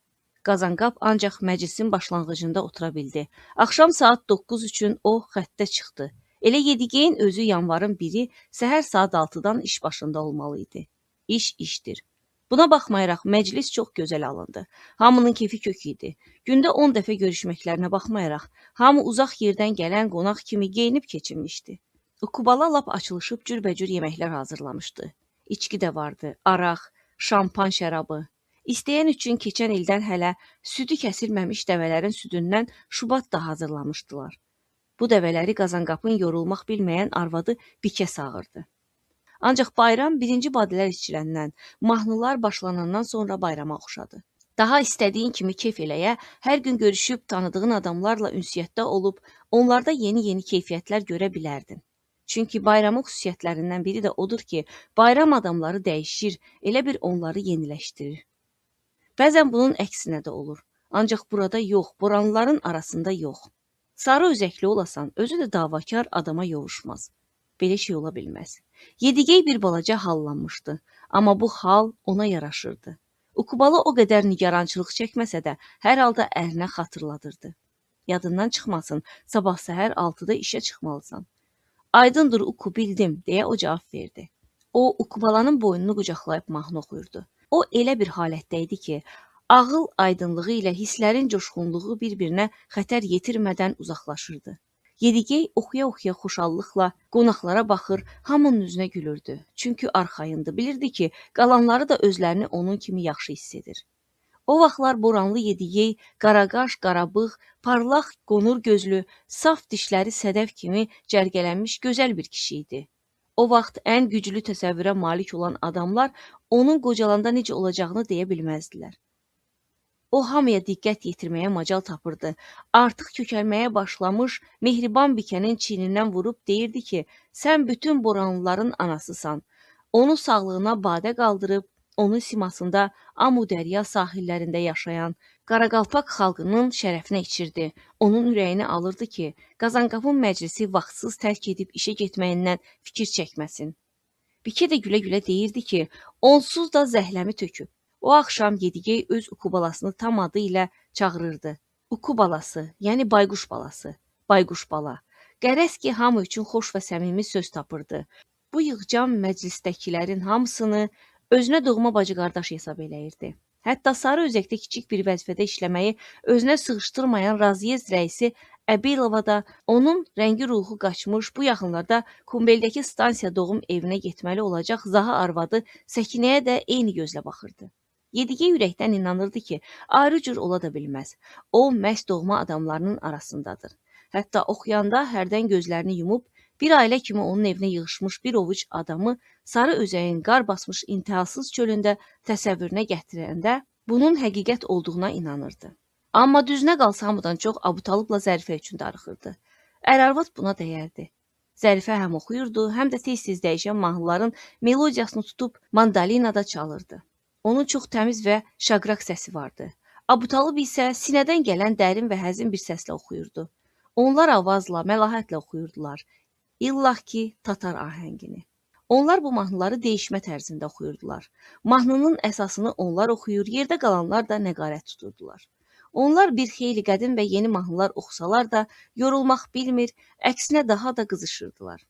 Qazanqap ancaq məclisin başlanğıcında otura bildi. Axşam saat 9 üçün o xəttə çıxdı. Elə Yedigeyin özü yanvarın 1-i səhər saat 6-dan iş başında olmalı idi. İş işdir. Buna baxmayaraq məclis çox gözəl alındı. Hamının kefi kök idi. Gündə 10 dəfə görüşməklərinə baxmayaraq, hamı uzaq yerdən gələn qonaq kimi geyinib keçinmişdi. Ukubala lap açılışıb cürbəcür yeməklər hazırlamışdı. İçki də vardı, araq, şampan şərabı. İstəyən üçün keçən ildən hələ südü kəsilməmiş dəvələrin südündən şubat da hazırlamışdılar. Bu dəvələri Qazanqapın yorulmaq bilməyən arvadı bikə sağırdı. Ancaq bayram birinci badələr içiləndən, mahnılar başlanandan sonra bayrama oxşadı. Daha istədiyin kimi keyf eləyə, hər gün görüşüb tanıdığın adamlarla ünsiyyətdə olub, onlarda yeni-yeni keyfiyyətlər görə bilərdin. Çünki bayramın xüsusiyyətlərindən biri də odur ki, bayram adamları dəyişir, elə bir onları yeniləşdirir. Bəzən bunun əksinə də olur. Ancaq burada yox, boranlıların arasında yox. Sarı üzəkli olasan, özü də davakar adama yovuşmaz. Belə şey ola bilməz. Yedigey bir balaca hallanmışdı, amma bu hal ona yaraşırdı. Ukubala o qədər nigarançılıq çəkməsə də, hər halda ərinə xatırladırdı. Yadından çıxmasın, sabah səhər 6-da işə çıxmalısan. Aydındır Uku, bildim, deyə o cavab verdi. O, Ukubalanın boynunu qucaqlayıb mahnı oxuyurdu. O elə bir halətdə idi ki, ağıl aydınlığı ilə hisslərin coşğunluğu bir-birinə xətər yetirmədən uzaqlaşırdı. Yedigey oxuya-oxuya xoşallıqla qonaqlara baxır, hamının üzünə gülürdü. Çünki arxayındı, bilirdi ki, qalanları da özlərini onun kimi yaxşı hiss edir. O vaxtlar boranlı Yedigey, qaraqaş, qarabığ, parlaq, qonur gözlü, saf dişləri sədəf kimi cərgələnmiş gözəl bir kişi idi. O vaxt ən güclü təsəvvürə malik olan adamlar onun qocalanda necə olacağını deyə bilməzdilər. O hamıya diqqət yetirməyə macal tapırdı. Artıq kökəlməyə başlamış mehriban bikənin çiynindən vurub deyirdi ki, sən bütün boranlıların anasısan. Onu sağlığına badə qaldırıb, onun simasında Amudərya sahillərində yaşayan Qaraqalpaq xalqının şərəfinə içirdi. Onun ürəyini alırdı ki, Qazanqapın məclisi vaxtsız tərk edib işə getməyindən fikir çəkməsin. Bikə də gülə-gülə deyirdi ki, onsuz da zəhləmi töküb. O axşam Yedigey öz Ukubalasını tam adı ilə çağırırdı. Ukubalası, yəni bayquş balası, bayquş bala. Qərəz ki, hamı üçün xoş və səmimi söz tapırdı. Bu yığcam məclisdəkilərin hamısını özünə doğma bacı-qardaş hesab eləyirdi. Hətta sarı özəkdə kiçik bir vəzifədə işləməyi özünə sığışdırmayan raziyez rəisi Əbilova da onun rəngi ruhu qaçmış, bu yaxınlarda Kumbeldəki stansiya doğum evinə getməli olacaq Zaha arvadı Səkinəyə də eyni gözlə baxırdı. Yedigey ürəkdən inanırdı ki, ayrı cür ola da bilməz. O, məhz doğma adamlarının arasındadır. Hətta oxuyanda hərdən gözlərini yumub, bir ailə kimi onun evinə yığışmış bir ovuc adamı sarı özəyin qar basmış intihasız çölündə təsəvvürünə gətirəndə bunun həqiqət olduğuna inanırdı. Amma düzünə qalsa hamıdan çox Abutalıbla Zərifə üçün darıxırdı. Ər-arvad buna dəyərdi. Zərifə həm oxuyurdu, həm də tez-tez dəyişən mahnıların melodiyasını tutub mandalinada çalırdı. Onun çox təmiz və şaqraq səsi vardı. Abutalıb isə sinədən gələn dərin və həzin bir səslə oxuyurdu. Onlar avazla, məlahətlə oxuyurdular. İllah ki, tatar ahəngini. Onlar bu mahnıları değişmə tərzində oxuyurdular. Mahnının əsasını onlar oxuyur, yerdə qalanlar da nəqarət tuturdular. Onlar bir xeyli qədim və yeni mahnılar oxusalar da yorulmaq bilmir, əksinə daha da qızışırdılar.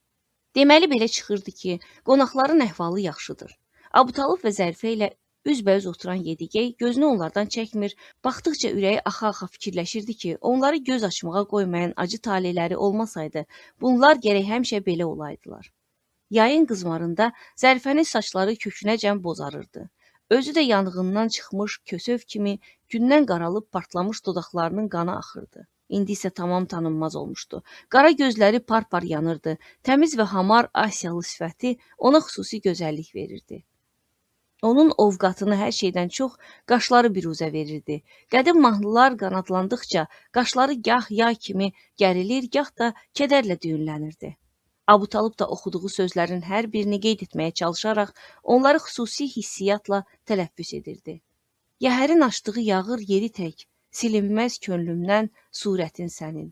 Deməli belə çıxırdı ki, qonaqların əhvalı yaxşıdır. Abutalıb və Zərifə ilə üzbəüz oturan Yedigey gözünü onlardan çəkmir, baxdıqca ürəyi axa-axa fikirləşirdi ki, onları göz açmağa qoymayan acı taleləri olmasaydı, bunlar gərək həmişə belə olaydılar. Yayın qızmarında Zərifənin saçları kökünəcən bozarırdı. Özü də yanğından çıxmış kösöv kimi gündən qaralıb partlamış dodaqlarının qanı axırdı. İndi isə tamam tanınmaz olmuşdu. Qara gözləri par-par yanırdı. Təmiz və hamar Asiyalı sifəti ona xüsusi gözəllik verirdi. Onun ovqatını hər şeydən çox qaşları biruzə verirdi. Qədim mahnılar qanadlandıqca qaşları gah yay kimi gərilir, gah da kədərlə düyünlənirdi. Abutalıb da oxuduğu sözlərin hər birini qeyd etməyə çalışaraq onları xüsusi hissiyatla tələffüz edirdi. Yəhərin açdığı yağır yeri tək, silinməz könlümdən surətin sənin.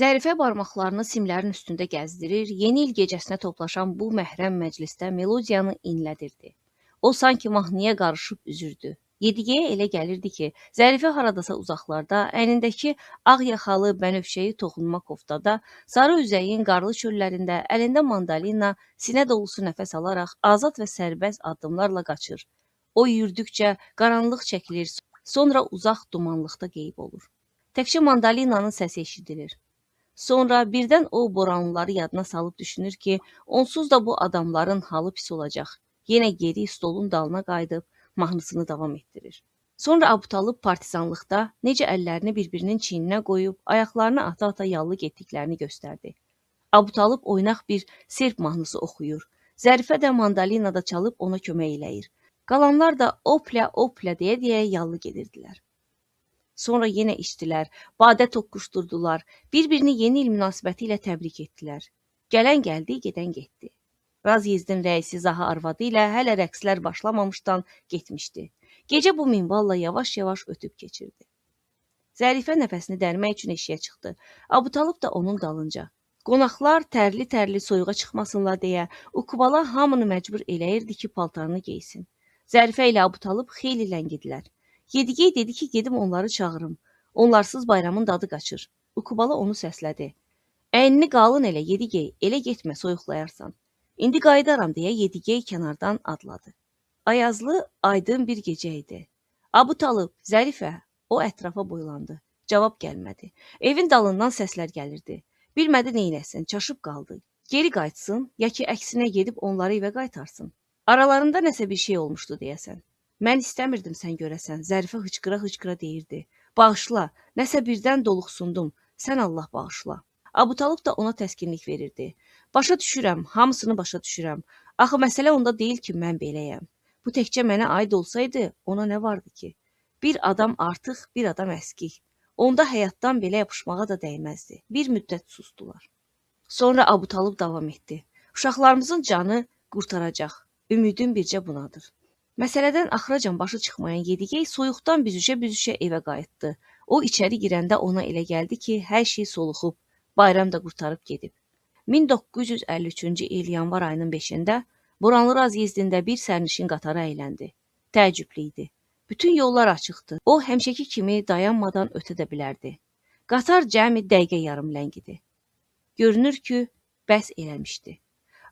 Zərifə barmaqlarını simlərin üstündə gəzdirir, yeni il gecəsinə toplaşan bu məhrəm məclisdə melodiyanı inlədirdi. O sanki mahnıya qarışıb üzürdü. Yedigeyə elə gəlirdi ki, Zərifə haradasa uzaqlarda, əynindəki ağ yaxalı bənövşəyi toxunma koftada, sarı üzəyin qarlı çöllərində, əlində mandalina, sinə dolusu nəfəs alaraq azad və sərbəst addımlarla qaçır. O yürüdükcə qaranlıq çəkilir, sonra uzaq dumanlıqda qeyb olur. Təkcə mandalinanın səsi eşidilir. Sonra birdən o boranlıları yadına salıb düşünür ki, onsuz da bu adamların halı pis olacaq. Yenə geri stolun dalına qayıdıb mahnısını davam etdirir. Sonra Abutalıb partizanlıqda necə əllərini bir-birinin çiyninə qoyub, ayaqlarını ata-ata yallı getdiklərini göstərdi. Abutalıb oynaq bir serb mahnısı oxuyur. Zərifə də mandalinada çalıb ona kömək eləyir. Qalanlar da oplə deyə yallı gedirdilər. Sonra yenə içdilər, badə toqquşdurdular, bir-birini yeni il münasibəti ilə təbrik etdilər. Gələn gəldi, gedən getdi. Razyezdin rəisi Zaha arvadı ilə hələ rəqslər başlamamışdan getmişdi. Gecə bu minvalla yavaş-yavaş ötüb keçirdi. Zərifə nəfəsini dərmək üçün eşiyə çıxdı. Abutalıb da onun dalınca. Qonaqlar tərli-tərli soyuğa çıxmasınlar deyə Ukubala hamını məcbur eləyirdi ki, paltarını geysin. Zərifə ilə Abutalıb xeyli ləngidilər. Yedigey dedi ki, gedim onları çağırım. Onlarsız bayramın dadı qaçır. Ukubala onu səslədi. Əynini qalın elə, Yedigey, elə getmə, soyuqlayarsan. İndi qayıdaram deyə Yedigey kənardan adladı. Ayazlı, aydın bir gecə idi. Abutalıb, Zərifə, o ətrafa boylandı. Cavab gəlmədi. Evin dalından səslər gəlirdi. Bilmədi neynəsin, çaşıb qaldı. Geri qayıtsın, ya ki əksinə gedib onları evə qaytarsın. Aralarında nəsə bir şey olmuşdu deyəsən. Mən istəmirdim sən görəsən, Zərifə hıçqıra-hıçqıra deyirdi. Bağışla, nəsə birdən doluxsundum, sən Allah bağışla. Abutalıb da ona təskinlik verirdi. Başa düşürəm, hamısını başa düşürəm. Axı məsələ onda deyil ki, mən beləyəm. Bu təkcə mənə aid olsaydı, ona nə vardı ki? Bir adam artıq, bir adam əskik. Onda həyatdan belə yapışmağa da dəyməzdi. Bir müddət sustular. Sonra Abutalıb davam etdi. Uşaqlarımızın canı qurtaracaq. Ümidim bircə bunadır. Məsələdən axıracan başı çıxmayan Yedigey soyuqdan büzüşə-büzüşə evə qayıtdı. O içəri girəndə ona elə gəldi ki, hər şey soluxub, bayram da qurtarıb gedib. 1953-cü il yanvar ayının 5-də Boranlı razyezdində bir sərnişin qatarı əyləndi. Təəccüblü idi. Bütün yollar açıqdı. O, həmişəki kimi dayanmadan ötə də bilərdi. Qatar cəmi dəqiqə yarım ləngidi. Görünür ki, bəs eləmişdi.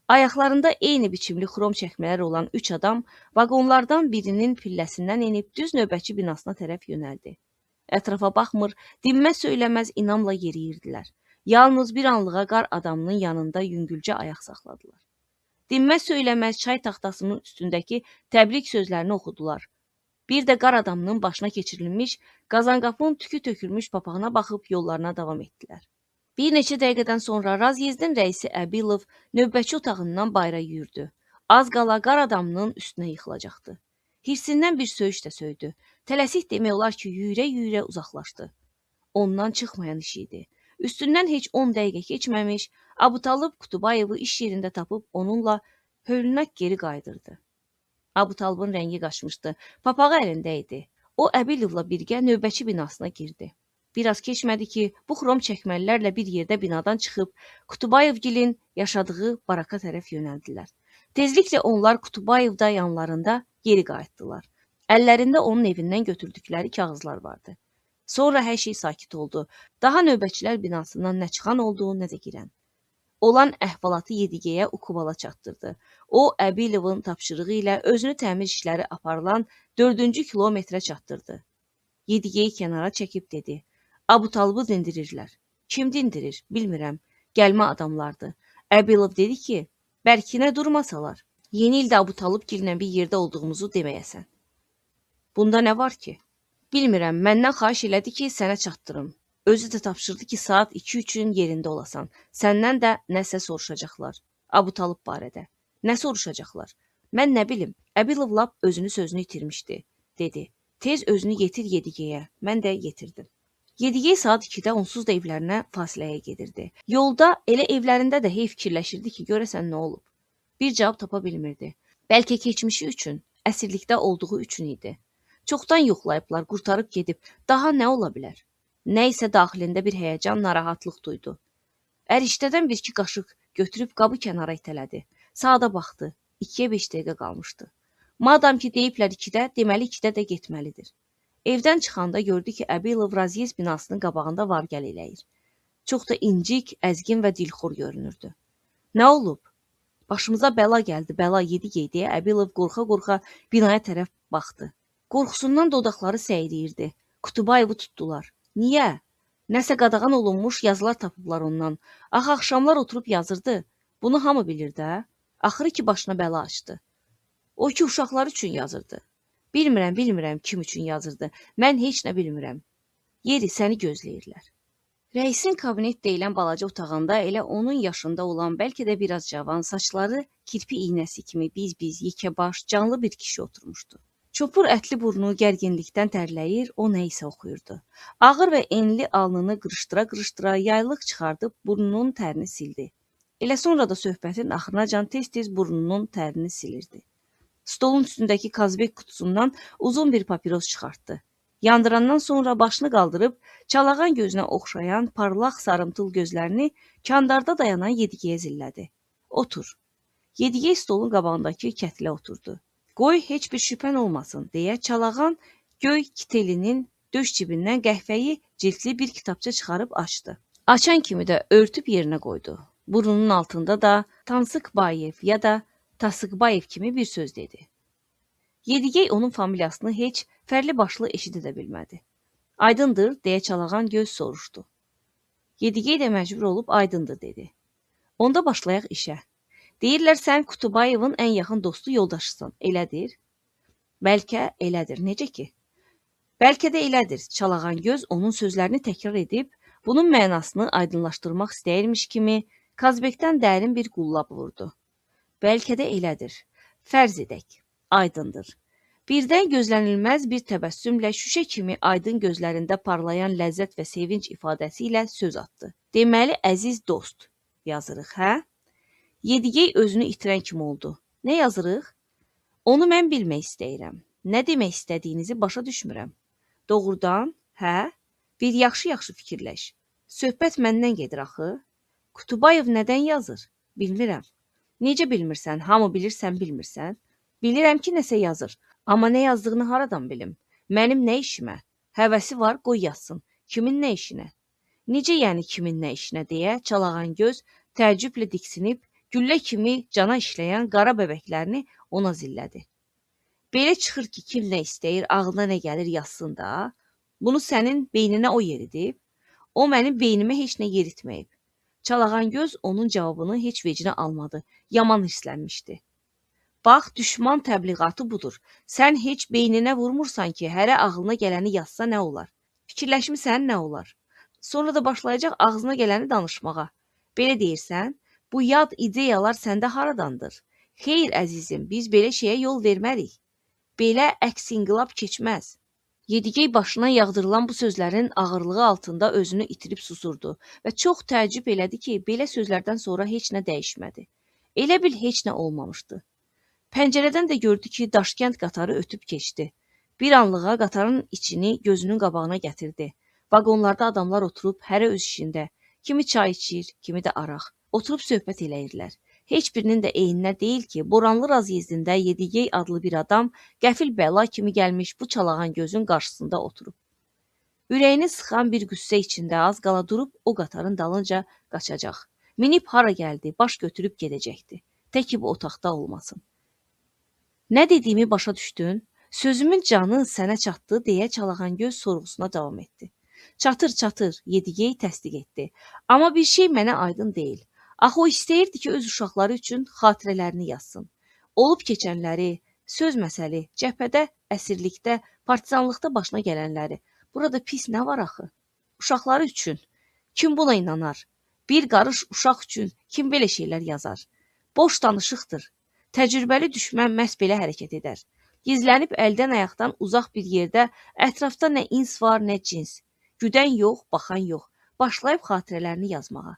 Ayaqlarında eyni biçimli xrom çəkmələr olan 3 adam vaqonlardan birinin pilləsindən enib düz növbətçi binasına tərəf yönəldi. Ətrafa baxmır, dinməz söyləməz inamla yeriyirdilər. Yalnız bir anlığa qar adamının yanında yüngülcə ayaq saxladılar. Dinməz söyləməz çay taxtasının üstündəki təbrik sözlərini oxudular. Bir də qar adamının başına keçirilmiş, Qazanqapının tükü tökülmüş papağına baxıb yollarına davam etdilər. Bir neçə dəqiqədən sonra razyezdin rəisi Əbilov növbətçi otağından bayıra yüyürdü. Az qala qar adamının üstünə yıxılacaqdı. Hirsindən bir söyüş də söydü. Tələsik demək olar ki, yüyürə-yüyürə uzaqlaşdı. Ondan çıxmayan iş idi. Üstündən heç 10 dəqiqə keçməmiş, Abutalıb Qutubayevu iş yerində tapıb onunla hölünə geri qaydırdı. Abutalibin rəngi qaçmışdı, papağı əlində idi. O, Əbilovla birgə növbətçi binasına girdi. Biraz keçmədi ki, bu xrom çəkməlilərlə bir yerdə binadan çıxıb Qutubayevgilin yaşadığı baraka tərəf yönəldilər. Tezliklə onlar Qutubayevda yanlarında geri qayıtdılar. Əllərində onun evindən götürdükləri kağızlar vardı. Sonra hər şey sakit oldu. Daha növbətçilər binasından nə çıxan oldu, nə də girən. Olan əhvalatı Yedigeyə Ukubala çatdırdı. O, Əbilovun tapşırığı ilə özünü təmir işləri aparılan 4-cü kilometrə çatdırdı. Yedigeyi kənara çəkib dedi: Abutalıbı dindirirlər. Kim dindirir, bilmirəm. Gəlmə adamlardır. Əbilov dedi ki, bəlkinə durmasalar, yeni ildə Abutalibgillə bir yerdə olduğumuzu deməyəsən. Bunda nə var ki? Bilmirəm, məndən xahiş elədi ki, sənə çatdırım. Özü də tapşırdı ki, saat 2 üçün yerində olasan. Səndən də nəsə soruşacaqlar. Abutalib barədə. Nə soruşacaqlar? Mən nə bilim, Əbilov lap özünü sözünü itirmişdi, dedi. Tez özünü yetir Yedigeyə. Mən də yetirdim. Yedigey saat 2-də onsuz da evlərinə fasiləyə gedirdi. Yolda elə evlərində də hey fikirləşirdi ki, görəsən nə olub? Bir cavab tapa bilmirdi. Bəlkə keçmişi üçün, əsirlikdə olduğu üçün idi. Çoxdan yoxlayıblar, qurtarıb gedib. Daha nə ola bilər? Nə isə daxilində bir həyəcan, narahatlıq duydu. Ərişdədən bir-iki qaşıq götürüb qabı kənara itələdi. Saata baxdı. 2-yə 5 dəqiqə qalmışdı. Madam ki, deyiblər 2-də, deməli 2-də də getməlidir. Evdən çıxanda gördü ki, Əbilov razyez binasının qabağında var-gəl eləyir. Çox da incik, əzgin və dilxor görünürdü. Nə olub? Başımıza bəla gəldi, bəla Yedigey deyə Əbilov qorxa-qorxa binaya tərəf baxdı. Qorxusundan dodaqları səyriyirdi. Qutubayevu tutdular. Niyə? Nəsə qadağan olunmuş yazılar tapıblar ondan. Axı axşamlar oturub yazırdı. Bunu hamı bilir də. Axırı ki, başına bəla açdı. O ki, uşaqlar üçün yazırdı. Bilmirəm kim üçün yazırdı. Mən heç nə bilmirəm. Yeri səni gözləyirlər. Rəisin kabinet deyilən balaca otağında elə onun yaşında olan, bəlkə də biraz cavan, saçları kirpi iynəsi kimi biz-biz, yekəbaş, canlı bir kişi oturmuşdu. Çopur ətli burnu gərginlikdən tərləyir, o nə isə oxuyurdu. Ağır və enli alnını qırışdıra-qırışdıra yaylıq çıxardıb burnunun tərini sildi. Elə sonra da söhbətin axırınacan tez-tez burnunun tərini silirdi. Stolun üstündəki kazbek qutusundan uzun bir papiros çıxartdı. Yandırandan sonra başını qaldırıb, çalağan gözünə oxşayan parlaq sarımtıl gözlərini kandarda dayanan Yedigeyə zillədi. Otur. Yedigey stolun qabağındakı kətilə oturdu. Qoy heç bir şübhən olmasın, deyə çalağan göy kitelinin döş cibindən qəhvəyi ciltli bir kitabça çıxarıb açdı. Açan kimi də örtüb yerinə qoydu. Burnunun altında da Tansıkbayev ya da Tasıkbayev kimi bir söz dedi. Yedigey onun familiyasını heç fərli başlı eşidə də bilmədi. Aydındır, deyə çalağan göz soruşdu. Yedigey də məcbur olub aydındır, dedi. Onda başlayaq işə. Deyirlər, sən Qutubayevin ən yaxın dostu yoldaşısan, elədir? Bəlkə elədir, necə ki? Bəlkə də elədir, çalağan göz onun sözlərini təkrar edib, bunun mənasını aydınlaşdırmaq istəyirmiş kimi Kazbekdən dərin bir qullab vurdu. Bəlkə də elədir, fərz edək, aydındır. Birdən gözlənilməz bir təbəssümlə şüşə kimi aydın gözlərində parlayan ləzzət və sevinç ifadəsi ilə söz atdı. Deməli, əziz dost, yazırıq, hə? Yedigey özünü itirən kimi oldu. Nə yazırıq? Onu mən bilmək istəyirəm. Nə demək istədiyinizi başa düşmürəm. Doğrudan, hə? Bir yaxşı-yaxşı fikirləş. Söhbət məndən gedir axı. Qutubayev nədən yazır? Bilmirəm. Necə bilmirsən? Hamı bilirsən, bilmirsən? Bilirəm ki, nəsə yazır. Amma nə yazdığını haradan bilim? Mənim nə işimə? Həvəsi var, qoy yazsın. Kimin nə işinə? Necə yəni kimin nə işinə deyə çalağan göz təəccüblə diksinib, güllə kimi cana işləyən qara bəbəklərini ona zillədi. Belə çıxır ki, kim nə istəyir, ağlına nə gəlir yazsın da. Bunu sənin beyninə o yeridib, o mənim beynimə heç nə yeritməyib. Çalağan-göz onun cavabını heç vecinə almadı, yaman hirslənmişdi. Bax, düşman təbliğatı budur. Sən heç beyninə vurmursan ki, hərə ağlına gələni yazsa nə olar? Fikirləşmisən nə olar? Sonra da başlayacaq ağzına gələni danışmağa. Belə deyirsən, bu yad ideyalar səndə haradandır? Xeyr əzizim, biz belə şeyə yol vermərik. Belə əks inqilab keçməz. Yedigey başına yağdırılan bu sözlərin ağırlığı altında özünü itirib susurdu və çox təəccüb elədi ki, belə sözlərdən sonra heç nə dəyişmədi. Elə bil heç nə olmamışdı. Pəncərədən də gördü ki, Daşkənd qatarı ötüb keçdi. Bir anlığa qatarın içini gözünün qabağına gətirdi. Vaqonlarda adamlar oturub hərə öz işində. Kimi çay içir, kimi də araq. Oturub söhbət eləyirdilər. Heç birinin də eyninə deyil ki, Boranlı razyezdində Yedigey adlı bir adam qəfil bəla kimi gəlmiş bu çalağan gözün qarşısında oturub. Ürəyini sıxan bir qüssə içində az qala durub o qatarın dalınca qaçacaq. Minib hara gəldi, baş götürüb gedəcəkdi. Tək ki bu otaqda olmasın. Nə dediyimi başa düşdün? Sözümün canı sənə çatdı, deyə Çalağan-göz sorğusuna davam etdi. Çatır, çatır, Yedigey təsdiq etdi. Amma bir şey mənə aydın deyil. Axı o istəyirdi ki, öz uşaqları üçün xatirələrini yazsın. Olub keçənləri, söz məsəli, cəbhədə, əsirlikdə, partizanlıqda başına gələnləri. Burada pis nə var axı? Uşaqları üçün. Kim buna inanar? Bir qarış uşaq üçün kim belə şeylər yazar? Boş danışıqdır. Təcrübəli düşmən məhz belə hərəkət edər. Gizlənib əldən ayaqdan uzaq bir yerdə ətrafda nə ins var, nə cins. Güdən yox, baxan yox. Başlayıb xatirələrini yazmağa.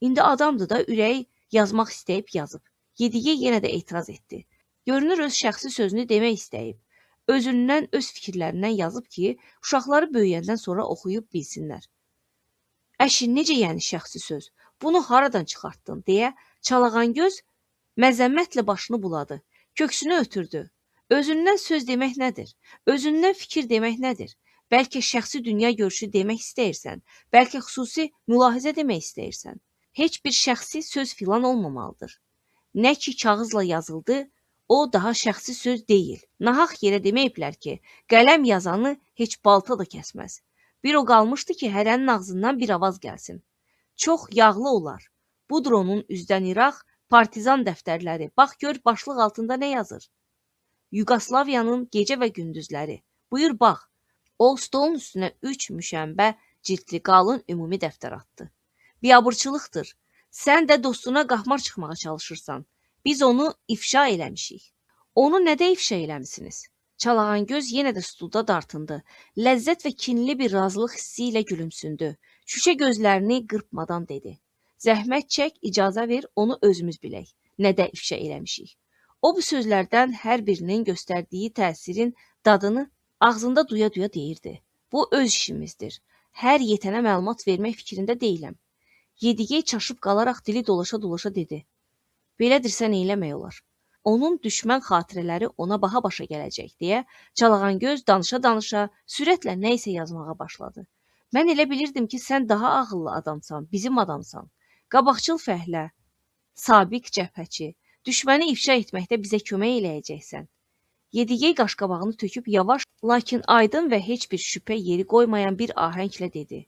İndi adamdır da ürəyi yazmaq istəyib yazıb. Yedigey yenə də etiraz etdi. Görünür öz şəxsi sözünü demək istəyib. Özündən, öz fikirlərindən yazıb ki, uşaqları böyüyəndən sonra oxuyub bilsinlər. Əşi, necə yəni şəxsi söz? Bunu haradan çıxartdın? Deyə Çalağan-göz məzəmmətlə başını buladı. Köksünü ötürdü. Özündən söz demək nədir? Özündən fikir demək nədir? Bəlkə şəxsi dünya görüşü demək istəyirsən, bəlkə xüsusi mülahizə demək istəyirsən. Heç bir şəxsi söz filan olmamalıdır. Nə ki kağızla yazıldı, o daha şəxsi söz deyil. Nahaq yerə deməyiblər ki, qələm yazanı heç balta da kəsməz. Bir o qalmışdı ki, hərənin ağzından bir avaz gəlsin. Çox yağlı olar. Budur onun üzdən İraq, partizan dəftərləri. Bax gör başlıq altında nə yazır? Yugoslaviyanın gecə və gündüzləri. Buyur bax. O stolun üstünə 3 müşənbə cildli qalın ümumi dəftər atdı. Biabırçılıqdır. Sən də dostuna qahmar çıxmağa çalışırsan. Biz onu ifşa eləmişik. Onu nədə ifşa eləmisiniz? Çalağan-göz yenə də stulda dartındı. Ləzzət və kinli bir razılıq hissi ilə gülümsündü. Şüşə gözlərini qırpmadan dedi. Zəhmət çək, icazə ver, onu özümüz bilək. Nədə ifşa eləmişik? O bu sözlərdən hər birinin göstərdiyi təsirin dadını ağzında duya-duya deyirdi. Bu öz işimizdir. Hər yetənə məlumat vermək fikrində deyiləm. Yedigey çaşıb qalaraq dili dolaşa-dolaşa dedi. Belədirsə nə eləmək olar? Onun düşmən xatirələri ona baha başa gələcək deyə Çalağan-göz danışa-danışa sürətlə nə isə yazmağa başladı. Mən elə bilirdim ki, sən daha ağıllı adamsan, bizim adamsan. Qabaqcıl fəhlə, sabiq cəbhəçi, düşməni ifşa etməkdə bizə kömək eləyəcəksən. Yedigey qaşqabağını töküb yavaş, lakin aydın və heç bir şübhə yeri qoymayan bir ahənglə dedi.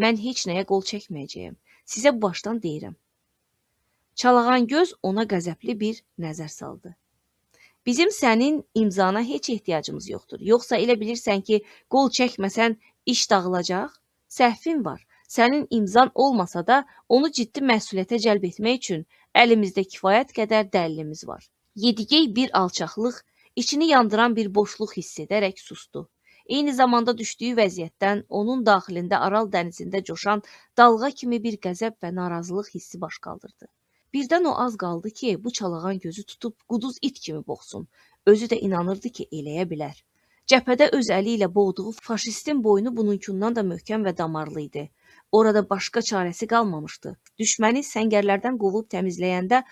Mən heç nəyə qol çəkməyəcəyəm. Sizə bu başdan deyirəm. Çalağan-göz ona qəzəbli bir nəzər saldı. Bizim sənin imzana heç ehtiyacımız yoxdur. Yoxsa elə bilirsən ki, qol çəkməsən iş dağılacaq? Səhvin var. Sənin imzan olmasa da onu ciddi məsuliyyətə cəlb etmək üçün əlimizdə kifayət qədər dəlilimiz var. Yedigey bir alçaqlıq, içini yandıran bir boşluq hiss edərək sustu. Eyni zamanda düşdüyü vəziyyətdən onun daxilində Aral dənizində coşan dalğa kimi bir qəzəb və narazılıq hissi baş qaldırdı. Birdən o az qaldı ki, bu Çalağan gözü tutub quduz it kimi boğsun. Özü də inanırdı ki, eləyə bilər. Cəbhədə öz əli ilə boğduğu faşistin boynu bununkundan da möhkəm və damarlı idi. Orada başqa çarəsi qalmamışdı. Düşməni səngərlərdən qovub təmizləyəndə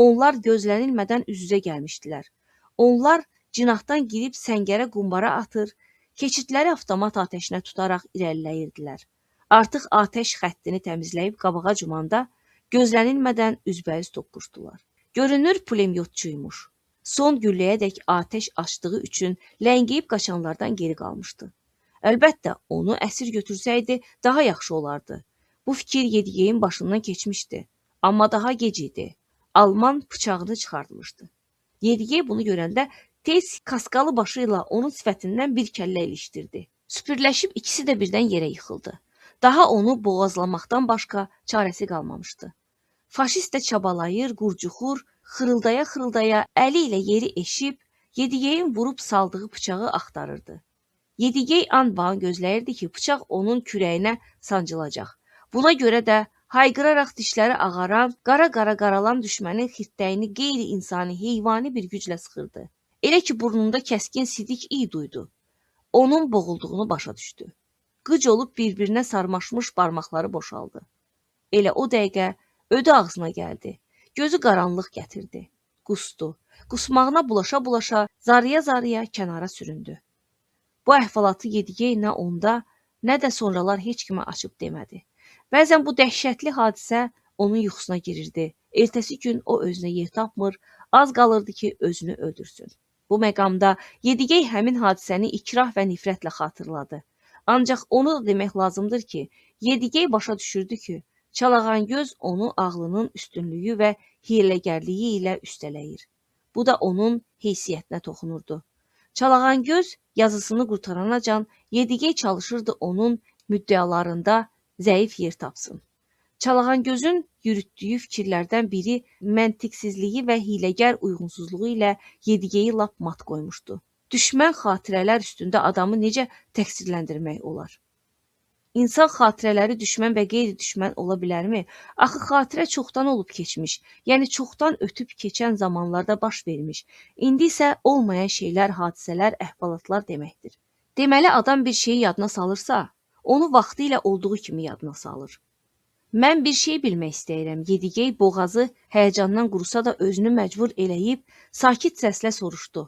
onlar gözlənilmədən üz-üzə gəlmişdilər. Onlar cinahdan girib səngərə qumbara atır, keçidləri avtomat atəşinə tutaraq irəliləyirdilər. Artıq atəş xəttini təmizləyib qabağa cumanda gözlənilmədən üzbəüz toqquşdular. Görünür pulemyotçuymuş. Son gülləyədək atəş açdığı üçün ləngiyib qaçanlardan geri qalmışdı. Əlbəttə, onu əsir götürsəydi daha yaxşı olardı. Bu fikir Yediyeyin başından keçmişdi. Amma daha gec idi. Alman bıçağını çıxartmışdı. Yediyey bunu görəndə tez kaskalı başı ilə onun sifətindən bir kəllə ilişdirdi. Süpürləşib ikisi də birdən yerə yıxıldı. Daha onu boğazlamaqdan başqa çarəsi qalmamışdı. Faşist də çabalayır, qurcuxur, xırıldaya-xırıldaya əli ilə yeri eşib, Yediyeyin vurub saldığı bıçağı axtarırdı. Yedigey an-ban gözləyirdi ki, bıçaq onun kürəyinə sancılacaq. Buna görə də hayqıraraq dişləri ağaran, qara-qara qaralan düşmənin xirtdəyini qeyri-insani, heyvani bir güclə sıxırdı. Elə ki, burnunda kəskin sidik iyi duydu. Onun boğulduğunu başa düşdü. Qıc olub bir-birinə sarmaşmış barmaqları boşaldı. Elə o dəqiqə ödü ağzına gəldi. Gözü qaranlıq gətirdi. Qusdu. Qusmağına bulaşa-bulaşa, zarıya-zarıya kənara süründü. Bu əhvalatı Yedigey nə onda, nə də sonralar heç kimə açıb demədi. Bəzən bu dəhşətli hadisə onun yuxusuna girirdi. Ertəsi gün o özünə yer tapmır, az qalırdı ki, özünü öldürsün. Bu məqamda Yedigey həmin hadisəni ikrah və nifrətlə xatırladı. Ancaq onu da demək lazımdır ki, Yedigey başa düşürdü ki, Çalağan-göz onu ağlının üstünlüyü və hiyləgərliyi ilə üstələyir. Bu da onun heysiyyətinə toxunurdu. Çalağan-göz yazısını qurtaranacan Yedigey çalışırdı onun müddəalarında zəif yer tapsın. Çalağan-gözün yürütdüyü fikirlərdən biri məntiqsizliyi və hiyləgər uyğunsuzluğu ilə Yedigeyi lap mat qoymuşdu. Düşmən xatirələr üstündə adamı necə təqsirləndirmək olar? İnsan xatirələri düşmən və qeyri-düşmən ola bilərmi? Axı xatirə çoxdan olub keçmiş, yəni çoxdan ötüb keçən zamanlarda baş vermiş. İndi isə olmayan şeylər, hadisələr, əhvalatlar deməkdir. Deməli, adam bir şeyi yadına salırsa, onu vaxtı ilə olduğu kimi yadına salır. Mən bir şey bilmək istəyirəm. Yedigey boğazı həyəcandan qurusa da özünü məcbur eləyib, sakit səslə soruşdu.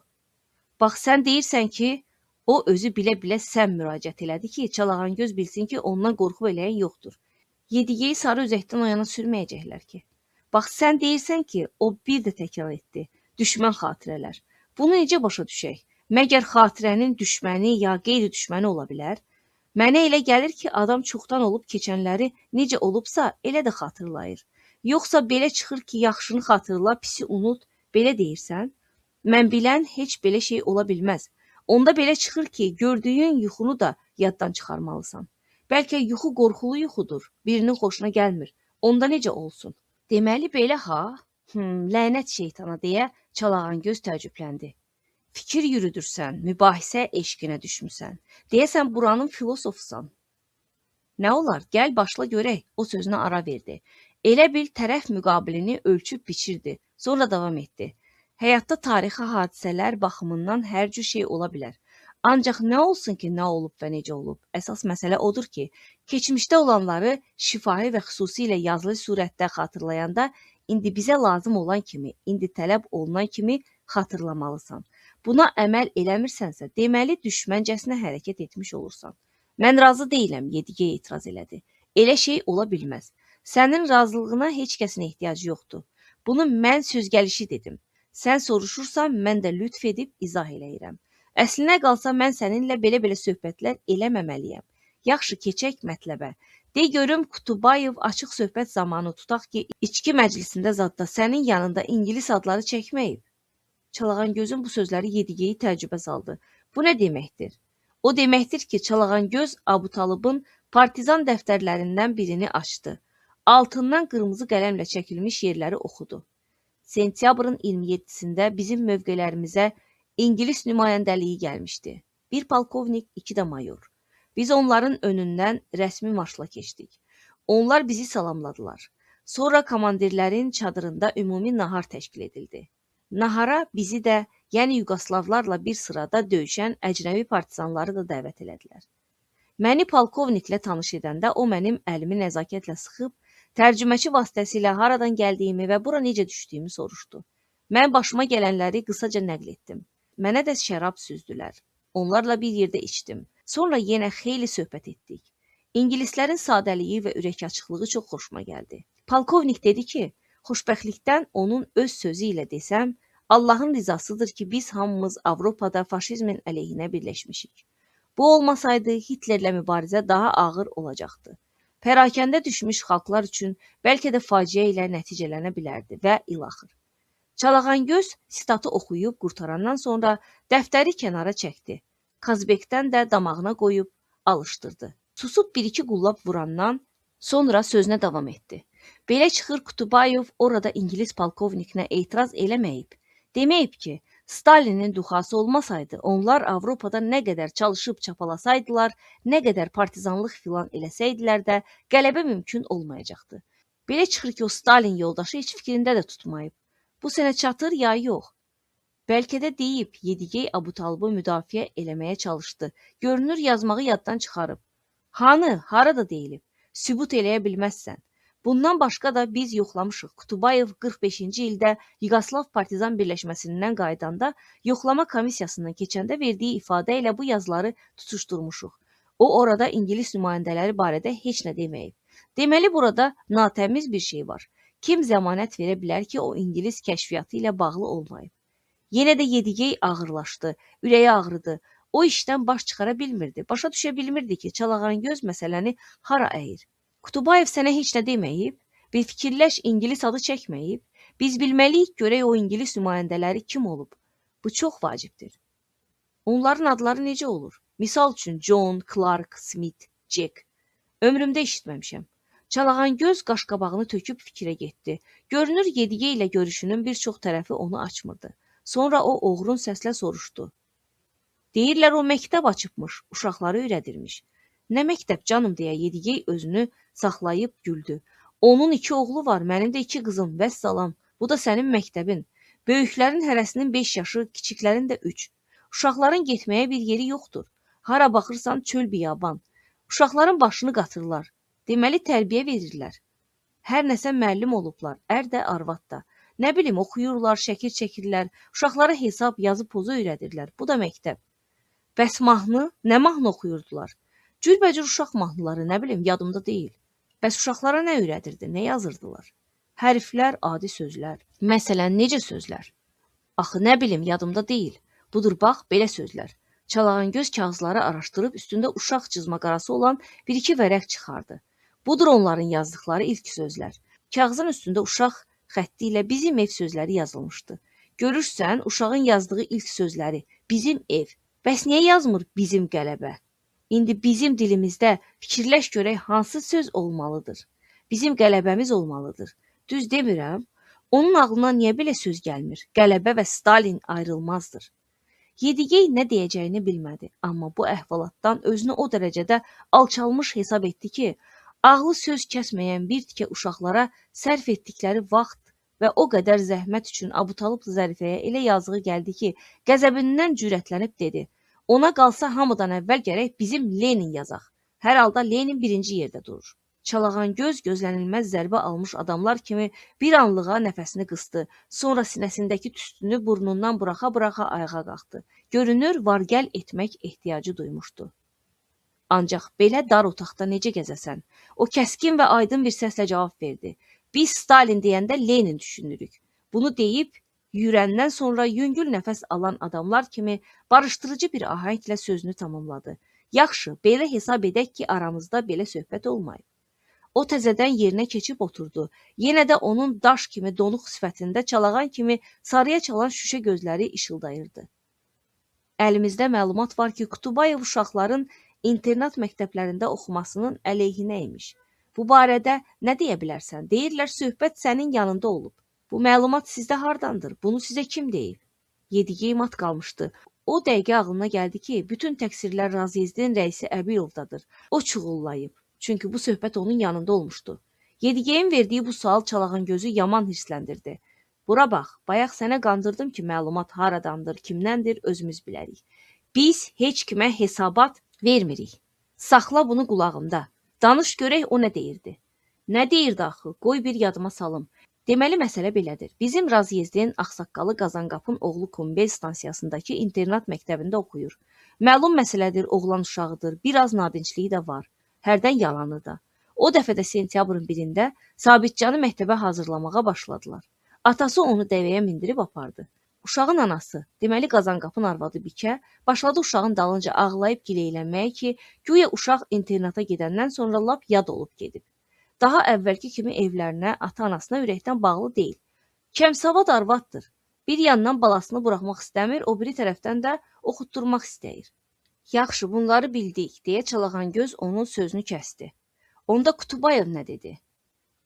Bax, sən deyirsən ki, o özü bilə-bilə sən müraciət elədi ki, Çalağan-göz bilsin ki, ondan qorxub eləyən yoxdur. Yedigeyi sarı özəkdən o yana sürməyəcəklər ki. Bax, sən deyirsən ki, o bir də təkrar etdi. Düşmən xatirələr. Bunu necə başa düşək? Məgər xatirənin düşməni ya qeyri-düşməni ola bilər? Mənə elə gəlir ki, adam çoxdan olub keçənləri necə olubsa, elə də xatırlayır. Yoxsa belə çıxır ki, yaxşını xatırla, pisi unut, belə deyirsən? Mən bilən heç belə şey ola bilməz. Onda belə çıxır ki, gördüyün yuxunu da yaddan çıxarmalısan. Bəlkə yuxu qorxulu yuxudur, birinin xoşuna gəlmir. Onda necə olsun? Deməli belə ha? Lənət şeytana deyə Çalağan-göz təəccübləndi. Fikir yürüdürsən, mübahisə eşqinə düşmüsən. Deyəsən buranın filosofusan. Nə olar? Gəl başla görək, o sözünə ara verdi. Elə bil tərəf müqabilini ölçüb biçirdi. Sonra davam etdi. Həyatda tarixi hadisələr baxımından hər cür şey ola bilər. Ancaq nə olsun ki, nə olub və necə olub? Əsas məsələ odur ki, keçmişdə olanları şifahi və xüsusilə yazılı surətdə xatırlayanda indi bizə lazım olan kimi, indi tələb olunan kimi xatırlamalısan. Buna əməl eləmirsənsə, deməli düşməncəsinə hərəkət etmiş olursan. Mən razı deyiləm, Yedigey etiraz elədi. Elə şey ola bilməz. Sənin razılığına heç kəsin ehtiyacı yoxdur. Bunu mən söz gəlişi dedim. Sən soruşursan, mən də lütf edib izah eləyirəm. Əslinə qalsa mən səninlə belə-belə söhbətlər eləməməliyəm. Yaxşı, keçək mətləbə. De görüm, Kutubayev açıq söhbət zamanı tutaq ki, içki məclisində zadda sənin yanında ingilis adları çəkməyib. Çalağan-gözün bu sözləri Yedigeyi təəccübə saldı. Bu nə deməkdir? O deməkdir ki, Çalağan-göz Abu Talibin partizan dəftərlərindən birini açdı. Altından qırmızı qələmlə çəkilmiş yerləri oxudu. Sentyabrın 27-sində bizim mövqələrimizə İngilis nümayəndəliyi gəlmişdi. Bir polkovnik, 2 də mayor. Biz onların önündən rəsmi marşla keçdik. Onlar bizi salamladılar. Sonra komandirlərin çadırında ümumi nahar təşkil edildi. Nahara bizi də, yəni Yugoslavlarla bir sırada döyüşən əcnəbi partizanları da dəvət elədilər. Məni polkovniklə tanış edəndə o mənim əlimi nəzakətlə sıxıb, tərcüməçi vasitəsilə haradan gəldiyimi və bura necə düşdüyümü soruşdu. Mən başıma gələnləri qısaca nəql etdim. Mənə də şərab süzdülər. Onlarla bir yerdə içdim. Sonra yenə xeyli söhbət etdik. İngilislərin sadəliyi və ürək açıqlığı çox xoşuma gəldi. Polkovnik dedi ki, xoşbəxtlikdən onun öz sözü ilə desəm, Allahın rizasıdır ki, biz hamımız Avropada faşizmin əleyhinə birləşmişik. Bu olmasaydı Hitlerlə mübarizə daha ağır olacaqdı. Pərakəndə düşmüş xalqlar üçün bəlkə də faciə ilə nəticələnə bilərdi və ilaxır. Çalağangöz sitatı oxuyub qurtarandan sonra dəftəri kənara çəkdi. Kazbekdən də damağına qoyub alışdırdı. Susub bir-iki qullab vurandan sonra sözünə davam etdi. Belə çıxır Kutubayev orada İngilis polkovnikinə etiraz eləməyib. Deməyib ki, Stalinin duxası olmasaydı, onlar Avropada nə qədər çalışıb çapalasaydılar, nə qədər partizanlıq filan eləsəydilər də qələbə mümkün olmayacaqdı. Belə çıxır ki, o Stalin yoldaşı heç fikrində də tutmayıb. Bu sənə çatır ya yox? Bəlkə də deyib, Yedigey Abutalibı müdafiə eləməyə çalışdı. Görünür yazmağı yaddan çıxarıb. Hanı, harada deyilib? Sübut eləyə bilməzsən. Bundan başqa da biz yoxlamışıq. Kutubayev 45-ci ildə Yugoslav Partizan birləşməsindən qaydanda yoxlama komissiyasından keçəndə verdiyi ifadə ilə bu yazıları tutuşdurmuşuq. O orada İngilis nümayəndələri barədə heç nə deməyib. Deməli burada natəmiz bir şey var. Kim zəmanət verə bilər ki, o İngilis kəşfiyyatı ilə bağlı olmayıb. Yenə də Yedigey ağırlaşdı, ürəyi ağrıdı. O işdən baş çıxara bilmirdi. Başa düşə bilmirdi ki, Çalağangöz məsələni hara əyir. Kutubayev sənə heç nə deməyib, bir fikirləş İngilis adı çəkməyib, biz bilməliyik görək o İngilis nümayəndələri kim olub. Bu çox vacibdir. Onların adları necə olur? Misal üçün John, Clark, Smith, Jack. Ömrümdə eşitməmişəm. Çalağangöz qaşqabağını töküb fikrə getdi. Görünür Yedigey ilə görüşünün bir çox tərəfi onu açmırdı. Sonra o oğrun səslə soruşdu. Deyirlər o məktəb açıbmış, uşaqları öyrədirmiş. Nə məktəb canım deyə Yedigey özünü saxlayıb güldü. Onun 2 oğlu var, mənim də 2 qızım, vəssalam. Bu da sənin məktəbin. Böyüklərin hərəsinin 5 yaşı, kiçiklərin də 3. Uşaqların getməyə bir yeri yoxdur. Hara baxırsan çöl biyaban. Uşaqların başını qatırlar. Deməli tərbiyə verirlər. Hər nəsə müəllim olublar, ər də, arvad da. Nə bilim, oxuyurlar, şəkil çəkirlər, uşaqlara hesab, yazı pozu öyrədirlər. Bu da məktəb. Bəs mahnı? Nə mahnı oxuyurdular? Cürbəcür uşaq mahnıları, nə bilim, yadımda deyil. Bəs uşaqlara nə öyrədirdi, nə yazırdılar? Hərflər, adi sözlər. Məsələn, necə sözlər? Axı, nə bilim, yadımda deyil. Budur, bax, belə sözlər. Çalağangöz kağızları araşdırıb üstündə uşaq cızmaqarası olan 1-2 vərəq çıxardı. Budur onların yazdıqları ilk sözlər. Kağızın üstündə uşaq xətti ilə bizim ev sözləri yazılmışdı. Görürsən, uşağın yazdığı ilk sözləri bizim ev. Bəs niyə yazmır bizim qələbə? İndi bizim dilimizdə fikirləş görək hansı söz olmalıdır? Bizim qələbəmiz olmalıdır. Düz demirəm? Onun ağlına niyə belə söz gəlmir? Qələbə və Stalin ayrılmazdır. Yedigey nə deyəcəyini bilmədi, amma bu əhvalatdan özünü o dərəcədə alçalmış hesab etdi ki, ağlı söz kəsməyən bir tikə uşaqlara sərf etdikləri vaxt və o qədər zəhmət üçün Abutalib Zərifəyə elə yazığı gəldi ki, qəzəbindən cürətlənib dedi. Ona qalsa hamıdan əvvəl gərək bizim Lenin yazaq. Hər halda Lenin birinci yerdə durur. Çalağangöz gözlənilməz zərbə almış adamlar kimi bir anlığa nəfəsini qısdı. Sonra sinəsindəki tüstünü burnundan buraxa-buraxa ayağa qalxdı. Görünür, var-gəl etmək ehtiyacı duymuşdu. Ancaq belə dar otaqda necə gəzəsən? O kəskin və aydın bir səslə cavab verdi. Biz Stalin deyəndə Lenin düşünürük. Bunu deyib, yürəndən sonra yüngül nəfəs alan adamlar kimi barışdırıcı bir ahənglə sözünü tamamladı. Yaxşı, belə hesab edək ki, aramızda belə söhbət olmayıb. O təzədən yerinə keçib oturdu. Yenə də onun daş kimi donuq sifətində çalağan kimi sarıya çalan şüşə gözləri işıldayırdı. Əlimizdə məlumat var ki, Kutubayev uşaqların internat məktəblərində oxumasının əleyhinə imiş. Bu barədə nə deyə bilərsən? Deyirlər, söhbət sənin yanında olub. Bu məlumat sizdə hardandır? Bunu sizə kim deyib? Yedigey mat qalmışdı. O dəqiqə ağlına gəldi ki, bütün təqsirlər Raziyezdin rəisi Əbilovdadır. O çuğullayıb. Çünki bu söhbət onun yanında olmuşdu. Yedigeyin verdiyi bu sual Çalağangözü yaman hirsləndirdi. Bura bax, bayaq sənə qandırdım ki, məlumat haradandır, kimdəndir, özümüz bilərik. Biz heç kimə hesabat vermirik. Saxla bunu qulağımda. Danış görək o nə deyirdi. Nə deyirdi axı? Qoy bir yadıma salım. Deməli məsələ belədir. Bizim Raziyezdin Ağsaqqalı Qazanqapın oğlu Kombel stansiyasındakı internat məktəbində oxuyur. Məlum məsələdir, oğlan uşağıdır, biraz nadinçliyi də var. Hərdən yalanı da. O dəfə də sentyabrın 1-də Sabitcanı məktəbə hazırlamağa başladılar. Atası onu dəvəyə mindirib apardı. Uşağın anası, deməli Qazanqapın arvadı Bikə, başladı uşağın dalınca ağlayıb gileylənməyə ki, güya uşaq internata gedəndən sonra lap yad olub gedib. Daha əvvəlki kimi evlərinə, ata-anasına ürəkdən bağlı deyil. Kəmsavad arvaddır. Bir yandan balasını buraxmaq istəmir, o biri tərəfdən də oxutturmaq istəyir. Yaxşı, bunları bildik, deyə Çalağan-göz onun sözünü kəsdi. Onda Qutubayev nə dedi?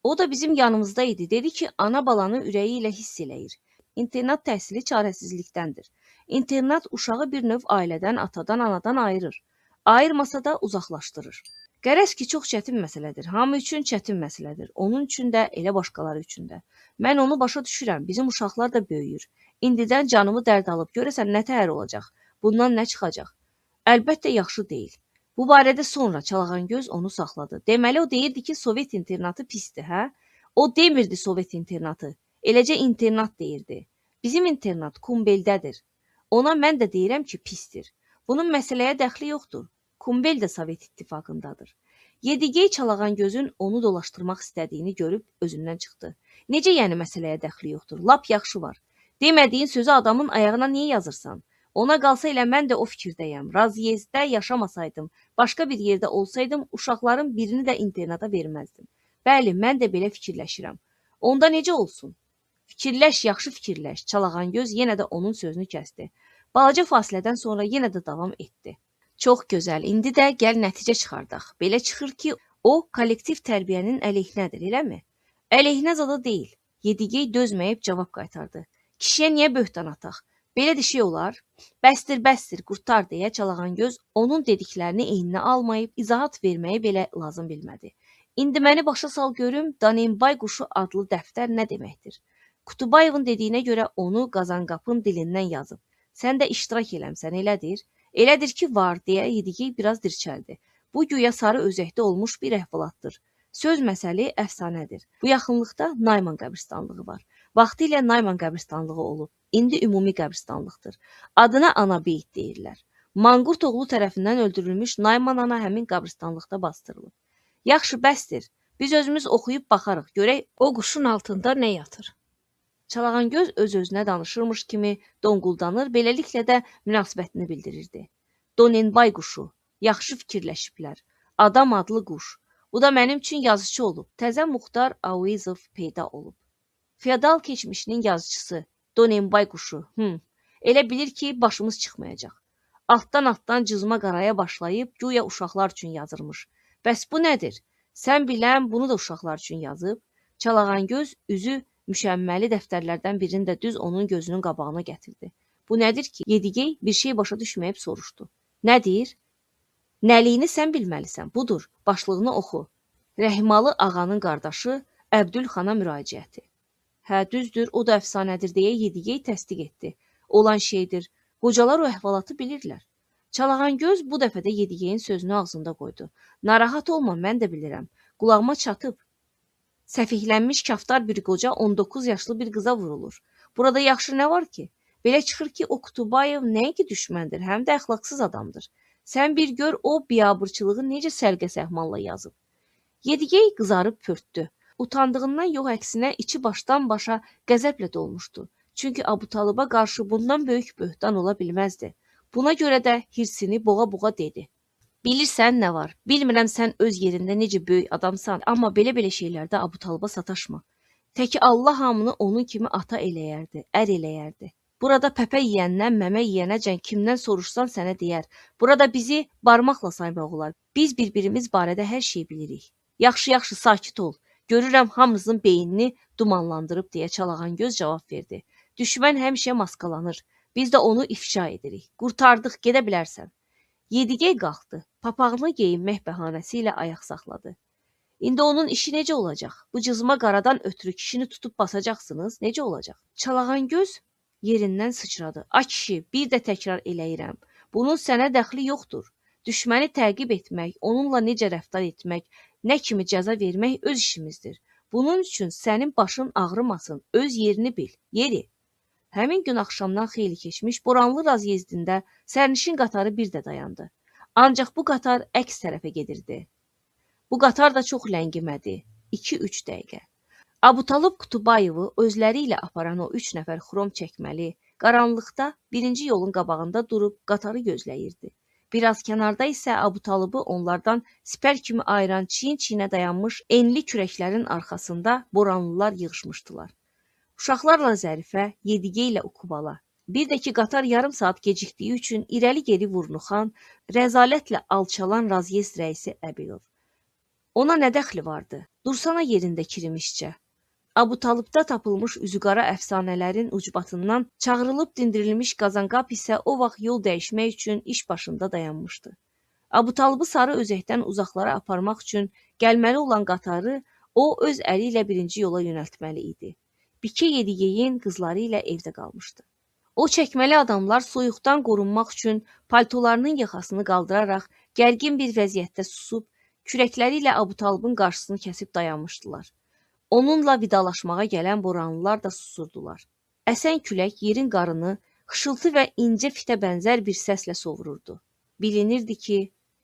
O da bizim yanımızda idi. Dedi ki, ana balanı ürəyi ilə hiss eləyir. İnternat təhsili çarəsizlikdəndir. İnternat uşağı bir növ ailədən, atadan, anadan ayırır. Ayırmasa da uzaqlaşdırır. Qərəz ki, çox çətin məsələdir. Hamı üçün çətin məsələdir. Onun üçün də, elə başqaları üçün də. Mən onu başa düşürəm. Bizim uşaqlar da böyüyür. İndidən canımı dərd alıb, görəsən nə təhər olacaq? Bundan nə çıxacaq? Əlbəttə yaxşı deyil. Bu barədə sonra Çalağan-göz onu saxladı. Deməli o deyirdi ki, Sovet internatı pisdir, hə? O demirdi Sovet internatı. Eləcə internat deyirdi. Bizim internat Kumbeldədir. Ona mən də deyirəm ki, pisdir. Bunun məsələyə dəxli yoxdur. Kumbel də Sovet ittifaqındadır. Yedigey Çalağan-gözün onu dolaşdırmaq istədiyini görüb özündən çıxdı. Necə yəni məsələyə dəxli yoxdur? Lap yaxşı var. Demədiyin sözü adamın ayağına niyə yazırsan? Ona qalsa elə mən də o fikirdəyəm. Raziyezdə yaşamasaydım, başqa bir yerdə olsaydım, uşaqların birini də internata verməzdim. Bəli, mən də belə fikirləşirəm. Onda necə olsun? Fikirləş, yaxşı fikirləş. Çalağan-göz yenə də onun sözünü kəsdi. Balaca fasilədən sonra yenə də davam etdi. Çox gözəl. İndi də gəl nəticə çıxardaq. Belə çıxır ki, o kollektiv tərbiyənin əleyhinədir, eləmi? Əleyhinə zada deyil. Yedigey dözməyib cavab qaytardı. Kişiyə niyə böhtan ataq? Belə də şey olar. Bəsdir, bəsdir, qurtar deyə Çalağan-göz onun dediklərini eyninə almayıb izahat verməyi belə lazım bilmədi. İndi məni başa sal görüm, Danenbay quşu adlı dəftər nə deməkdir? Qutubayevin dediyinə görə onu Qazanqapın dilindən yazıb. Sən də iştirak eləmsən, elədir? Elədir ki, var, deyə Yedigey biraz dirçəldi. Bu güya sarı özəkdə olmuş bir əhvalatdır. Söz məsəli əfsanədir. Bu yaxınlıqda Nayman qəbristanlığı var. Vaxtilə Nayman qəbristanlığı olub. İndi ümumi qəbristanlıqdır. Adına Anabeyt deyirlər. Manqurt oğlu tərəfindən öldürülmüş Nayman ana həmin qəbristanlıqda bastırılıb. Yaxşı, bəsdir. Biz özümüz oxuyub baxarıq, görək o quşun altında nə yatır. Çalağan-göz öz-özünə danışırmış kimi donquldanır, beləliklə də münasibətini bildirirdi. Donenbay quşu, yaxşı fikirləşiblər. Adam adlı quş. Bu da mənim üçün yazıcı olub. Təzə Muxtar Avizov peyda olub. Feodal keçmişinin yazıcısı. Donenbay quşu. Elə bilir ki, başımız çıxmayacaq. Altdan cızma qaraya başlayıb, güya uşaqlar üçün yazırmış. Bəs bu nədir? Sən bilən bunu da uşaqlar üçün yazıb. Çalağan-göz üzü müşəmməli dəftərlərdən birini də düz onun gözünün qabağına gətirdi. Bu nədir ki? Yedigey bir şey başa düşməyib soruşdu. Nədir? Nəliyini sən bilməlisən. Budur, başlığını oxu. Rəhmalı ağanın qardaşı Əbdülxana müraciəti. Hə, düzdür, o da əfsanədir deyə Yedigey təsdiq etdi. Olan şeydir. Qocalar o əhvalatı bilirlər. Çalağan-göz bu dəfə də Yedigeyin sözünü ağzında qoydu. Narahat olma, mən də bilirəm. Qulağıma çatıb. Səfihlənmiş kaftar bir qoca 19 yaşlı bir qıza vurulur. Burada yaxşı nə var ki? Belə çıxır ki, o Qutubayev nəinki düşməndir, həm də əxlaqsız adamdır. Sən bir gör o biabırçılığı necə səlqə-səhmanla yazıb. Yedigey qızarıb pörtdü. Utandığından yox əksinə içi başdan başa qəzəblə dolmuşdu. Çünki Abutalıba qarşı bundan böyük böhtan ola bilməzdi. Buna görə də hirsini boğa-boğa dedi. Bilirsən nə var? Bilmirəm sən öz yerində necə böyük adamsan, amma belə şeylərdə Abutalıba sataşma. Təki Allah hamını onun kimi ata eləyərdi, ər eləyərdi. Burada pəpə yeyəndən məmə yeyənəcən kimdən soruşsan sənə deyər. Burada bizi barmaqla saymaq olar. Biz bir-birimiz barədə hər şeyi bilirik. Yaxşı, sakit ol. Görürəm hamımızın beynini dumanlandırıb deyə Çalağan-göz cavab verdi. Düşmən həmişə maskalanır. Biz də onu ifşa edirik. Qurtardıq, gedə bilərsən. Yedigey qalxdı. Papağını geyinmək bəhanəsi ilə ayaq saxladı. İndi onun işi necə olacaq? Bu cızma qaradan ötürü kişini tutub basacaqsınız. Necə olacaq? Çalağan-göz yerindən sıçradı. Ay kişi, bir də təkrar eləyirəm. Bunun sənə dəxli yoxdur. Düşməni təqib etmək, onunla necə rəftar etmək, nə kimi cəza vermək öz işimizdir. Bunun üçün sənin başın ağrımasın, öz yerini bil, yeri. Həmin gün axşamdan xeyli keçmiş, Boranlı razyezdində sərnişin qatarı bir də dayandı. Ancaq bu qatar əks tərəfə gedirdi. Bu qatar da çox ləngimədi, 2-3 dəqiqə. Abutalıb Qutubayevi özləri ilə aparan o 3 nəfər xrom çəkməli, Qaranlıqda birinci yolun qabağında durub qatarı gözləyirdi. Biraz kənarda isə Əbutalıbı onlardan sipər kimi ayıran çiyin-çiyinə dayanmış enli kürəklərin arxasında boranlılar yığışmışdılar. Uşaqlarla Zərifə, Yedigey ilə Ukubala. Bir də ki, qatar yarım saat gecikdiyi üçün irəli-geri vurnuxan, rəzalətlə alçalan raziyezd rəisi Əbilov. Ona nə dəxli vardı? Dursana yerində kirimişcə. Əbutalıbda tapılmış üzüqara əfsanələrin ucbatından çağırılıb dindirilmiş Qazanqap isə o vaxt yol dəyişmək üçün iş başında dayanmışdı. Əbutalıbı sarı özəkdən uzaqlara aparmaq üçün gəlməli olan qatarı o öz əli ilə birinci yola yönəltməli idi. Bikə Yedigeyin qızları ilə evdə qalmışdı. O çəkməli adamlar soyuqdan qorunmaq üçün paltolarının yaxasını qaldıraraq gərgin bir vəziyyətdə susub, kürəkləri ilə Əbutalibin qarşısını kəsib dayanmışdılar. Onunla vidalaşmağa gələn boranlılar da susurdular. Əsən külək yerin qarını xışıltı və incə fitə bənzər bir səslə sovururdu. Bilinirdi ki,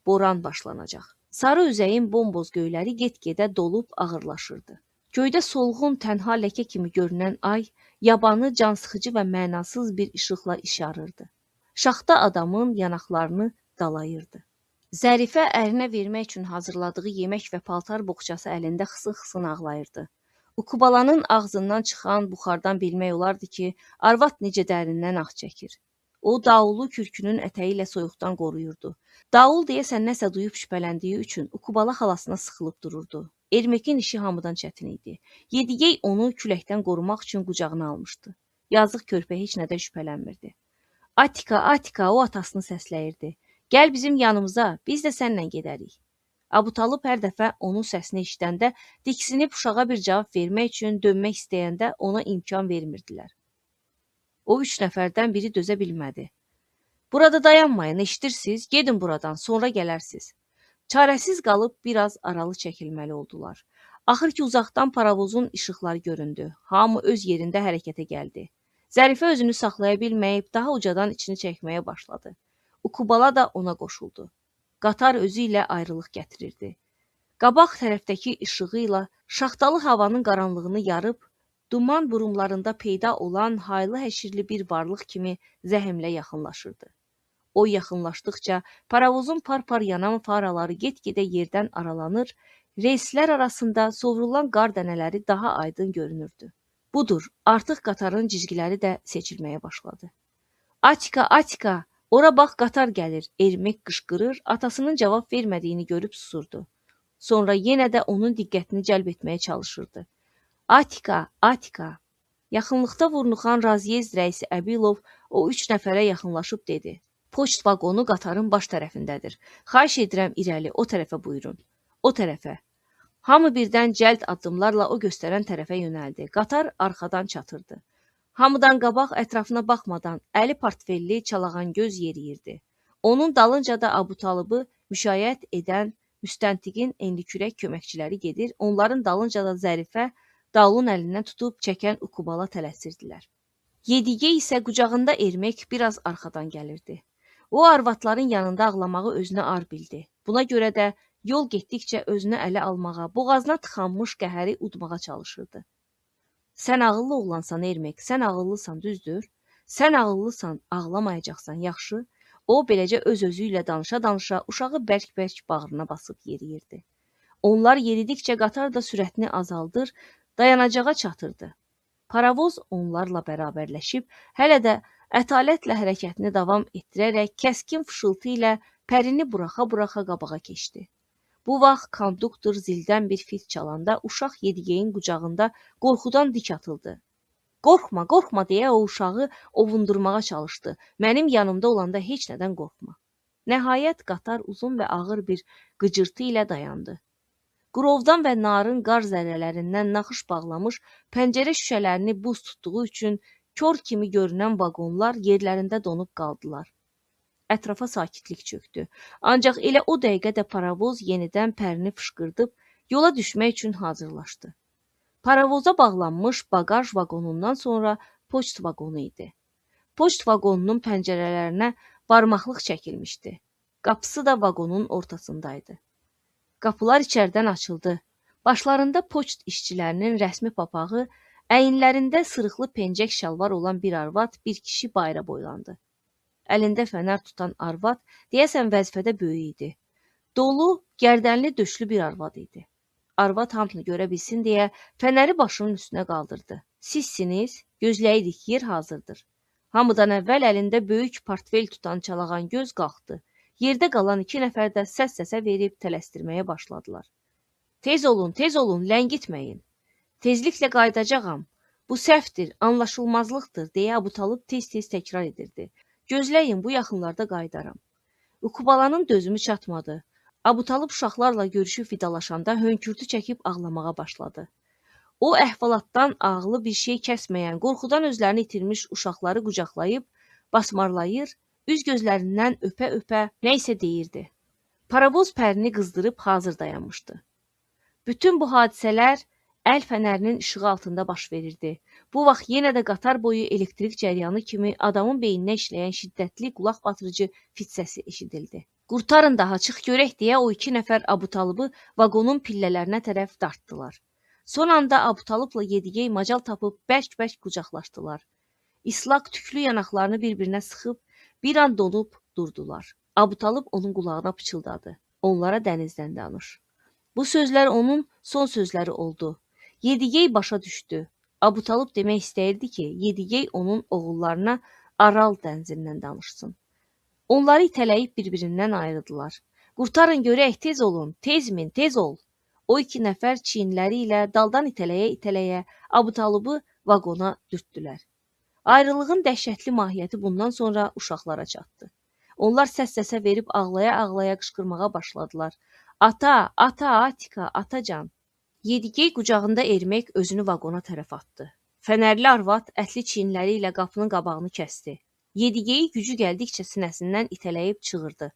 boran başlanacaq. Sarı üzəyin bomboz göyləri get-gedə dolub ağırlaşırdı. Göydə solğun tənha ləkə kimi görünən ay, yabanı, cansıxıcı və mənasız bir işıqla işarırdı. Şaxta adamın yanaqlarını dalayırdı. Zərifə ərinə vermək üçün hazırladığı yemək və paltar boğçası əlində xısın-xısın ağlayırdı. Ukubalanın ağzından çıxan buxardan bilmək olardı ki, arvad necə dərindən ah çəkir. O, davullu kürkünün ətəyi ilə soyuqdan qoruyurdu. Davul deyəsən nəsə duyub şübhələndiyi üçün Ukubala xalasına sıxılıb dururdu. Ermekin işi hamıdan çətin idi. Yedigey onu küləkdən qorumaq üçün qucağına almışdı. Yazıq körpə heç nədən şübhələnmirdi. Atika, Atika, o atasını səsləyirdi. Gəl bizim yanımıza, biz də sənnən gedərik. Əbutalib hər dəfə onun səsini eşidəndə diksinib uşağa bir cavab vermək üçün dönmək istəyəndə ona imkan vermirdilər. O 3 nəfərdən biri dözə bilmədi. Burada dayanmayın, eşidirsiniz, gedin buradan, sonra gələrsiz. Çarəsiz qalıb biraz aralı çəkilməli oldular. Axır ki, uzaqdan paravozun işıqları göründü. Hamı öz yerində hərəkətə gəldi. Zərifə özünü saxlaya bilməyib daha ucadan içini çəkməyə başladı. Ukubala da ona qoşuldu. Qatar özü ilə ayrılıq gətirirdi. Qabaq tərəfdəki işığı ilə şaxtalı havanın qaranlığını yarıb, duman burumlarında peyda olan haylı-həşirli bir varlıq kimi zəhmlə yaxınlaşırdı. O yaxınlaşdıqca paravozun par-par yanan faraları get-gedə yerdən aralanır, reyslər arasında sovrulan qar dənələri daha aydın görünürdü. Budur, artıq qatarın cizgiləri də seçilməyə başladı. Atika, Atika! Ora bax, qatar gəlir, Ermek qışqırır, atasının cavab vermədiyini görüb susurdu. Sonra yenə də onun diqqətini cəlb etməyə çalışırdı. Atika, Atika! Yaxınlıqda vurnuxan raziyezd rəisi Əbilov o 3 nəfərə yaxınlaşıb dedi. Poçt vaqonu qatarın baş tərəfindədir. Xahiş edirəm irəli, o tərəfə buyurun. O tərəfə. Hamı birdən cəld addımlarla o göstərən tərəfə yönəldi. Qatar arxadan çatırdı. Hamıdan qabaq ətrafına baxmadan əli portfelli çalağan göz yeriyirdi. Onun dalınca da Əbutalıbı müşayiət edən müstəntiqin enlikürək köməkçiləri gedir, onların dalınca da Zərifə davulun əlindən tutub çəkən Ukubala tələsirdilər. Yedigey isə qucağında Ermek biraz arxadan gəlirdi. O arvadların yanında ağlamağı özünə ar bildi. Buna görə də yol getdikcə özünü ələ almağa, boğazına tıxanmış qəhəri udmağa çalışırdı. Sən ağıllı oğlansan Ermek, sən ağıllısan, düzdür? Sən ağıllısan, ağlamayacaqsan, yaxşı? O, beləcə öz-özü ilə danışa-danışa uşağı bərk-bərk bağrına basıb yeriyirdi. Onlar yeridikcə qatar da sürətini azaldır, dayanacağa çatırdı. Paravoz onlarla bərabərləşib, hələ də ətalətlə hərəkətini davam etdirərək kəskin fışıltı ilə pərini buraxa-buraxa qabağa keçdi. Bu vaxt konduktor zildən bir fit çalanda uşaq Yedigeyin qucağında qorxudan dik atıldı. Qorxma, qorxma deyə o uşağı ovundurmağa çalışdı. Mənim yanımda olanda heç nədən qorxma. Nəhayət qatar uzun və ağır bir qıcırtı ilə dayandı. Qrovdan və narın qar zərrələrindən naxış bağlamış pəncərə şüşələrini buz tutduğu üçün kör kimi görünən vaqonlar yerlərində donub qaldılar. Ətrafa sakitlik çöktü. Ancaq elə o dəqiqə də paravoz yenidən pərini fışqırdıb yola düşmək üçün hazırlaşdı. Paravoza bağlanmış bagaj vaqonundan sonra poçt vaqonu idi. Poçt vaqonunun pəncərələrinə barmaqlıq çəkilmişdi. Qapısı da vaqonun ortasındaydı. Qapılar içərdən açıldı. Başlarında poçt işçilərinin rəsmi papağı, Əyinlərində sırıqlı pencək şalvar olan bir arvad, bir kişi bayra boylandı. Əlində fənər tutan arvad, deyəsən vəzifədə böyük idi. Dolu, gərdənli döşlü bir arvad idi. Arvad hamını görə bilsin deyə fənəri başının üstünə qaldırdı. Sizsiniz, gözləyirik, yer hazırdır. Hamıdan əvvəl əlində böyük portfel tutan çalağan göz qalxdı. Yerdə qalan 2 nəfər də səs-səsə verib tələsdirməyə başladılar. Tez olun, ləngitməyin. Tezliklə qayıdacağam. Bu səhvdir, anlaşılmazlıqdır, deyə Abutalıb tez-tez təkrar edirdi. Gözləyin, bu yaxınlarda qayıdaram. Ukubalanın dözümü çatmadı. Abutalıb uşaqlarla görüşüb vidalaşanda hönkürtü çəkib ağlamağa başladı. O, əhvalatdan ağlı bir şey kəsməyən, qorxudan özlərini itirmiş uşaqları qucaqlayıb, basmarlayır, üz gözlərindən öpə-öpə nə isə deyirdi. Paravoz pərini qızdırıb hazır dayanmışdı. Bütün bu hadisələr əl fənərinin işığı altında baş verirdi. Bu vaxt yenə də qatar boyu elektrik cəryanı kimi adamın beyninə işləyən şiddətli qulaq batırıcı fit səsi eşidildi. Qurtarın daha, çıx görək deyə o 2 nəfər Abutalıbı vaqonun pillələrinə tərəf dartdılar. Son anda Abutalıbla Yedigey macal tapıb bərk-bərk qucaqlaşdılar. İslaq tüklü yanaqlarını bir-birinə sıxıb bir an donub durdular. Abutalıb onun qulağına pıçıldadı. Onlara dənizdən danış. Bu sözlər onun son sözləri oldu. Yedigey başa düşdü. Abutalıb demək istəyirdi ki, Yedigey onun oğullarına Aral dənizindən danışsın. Onları itələyib bir-birindən ayrıldılar. Qurtarın görək, tez olun, tezmin, tez ol. O 2 nəfər çiyinləri ilə daldan itələyə-itələyə Abutalıbı vaqona dürtdülər. Ayrılığın dəhşətli mahiyyəti bundan sonra uşaqlara çatdı. Onlar səs-səsə verib ağlaya-ağlaya qışqırmağa başladılar. Ata, ata, Atika, atacan. Yedigey qucağında Ermək özünü vaqona tərəf atdı. Fənərli arvad ətli çiyinləri ilə qapının qabağını kəsdi. Yedigeyi gücü gəldikcə sinəsindən itələyib çığırdı.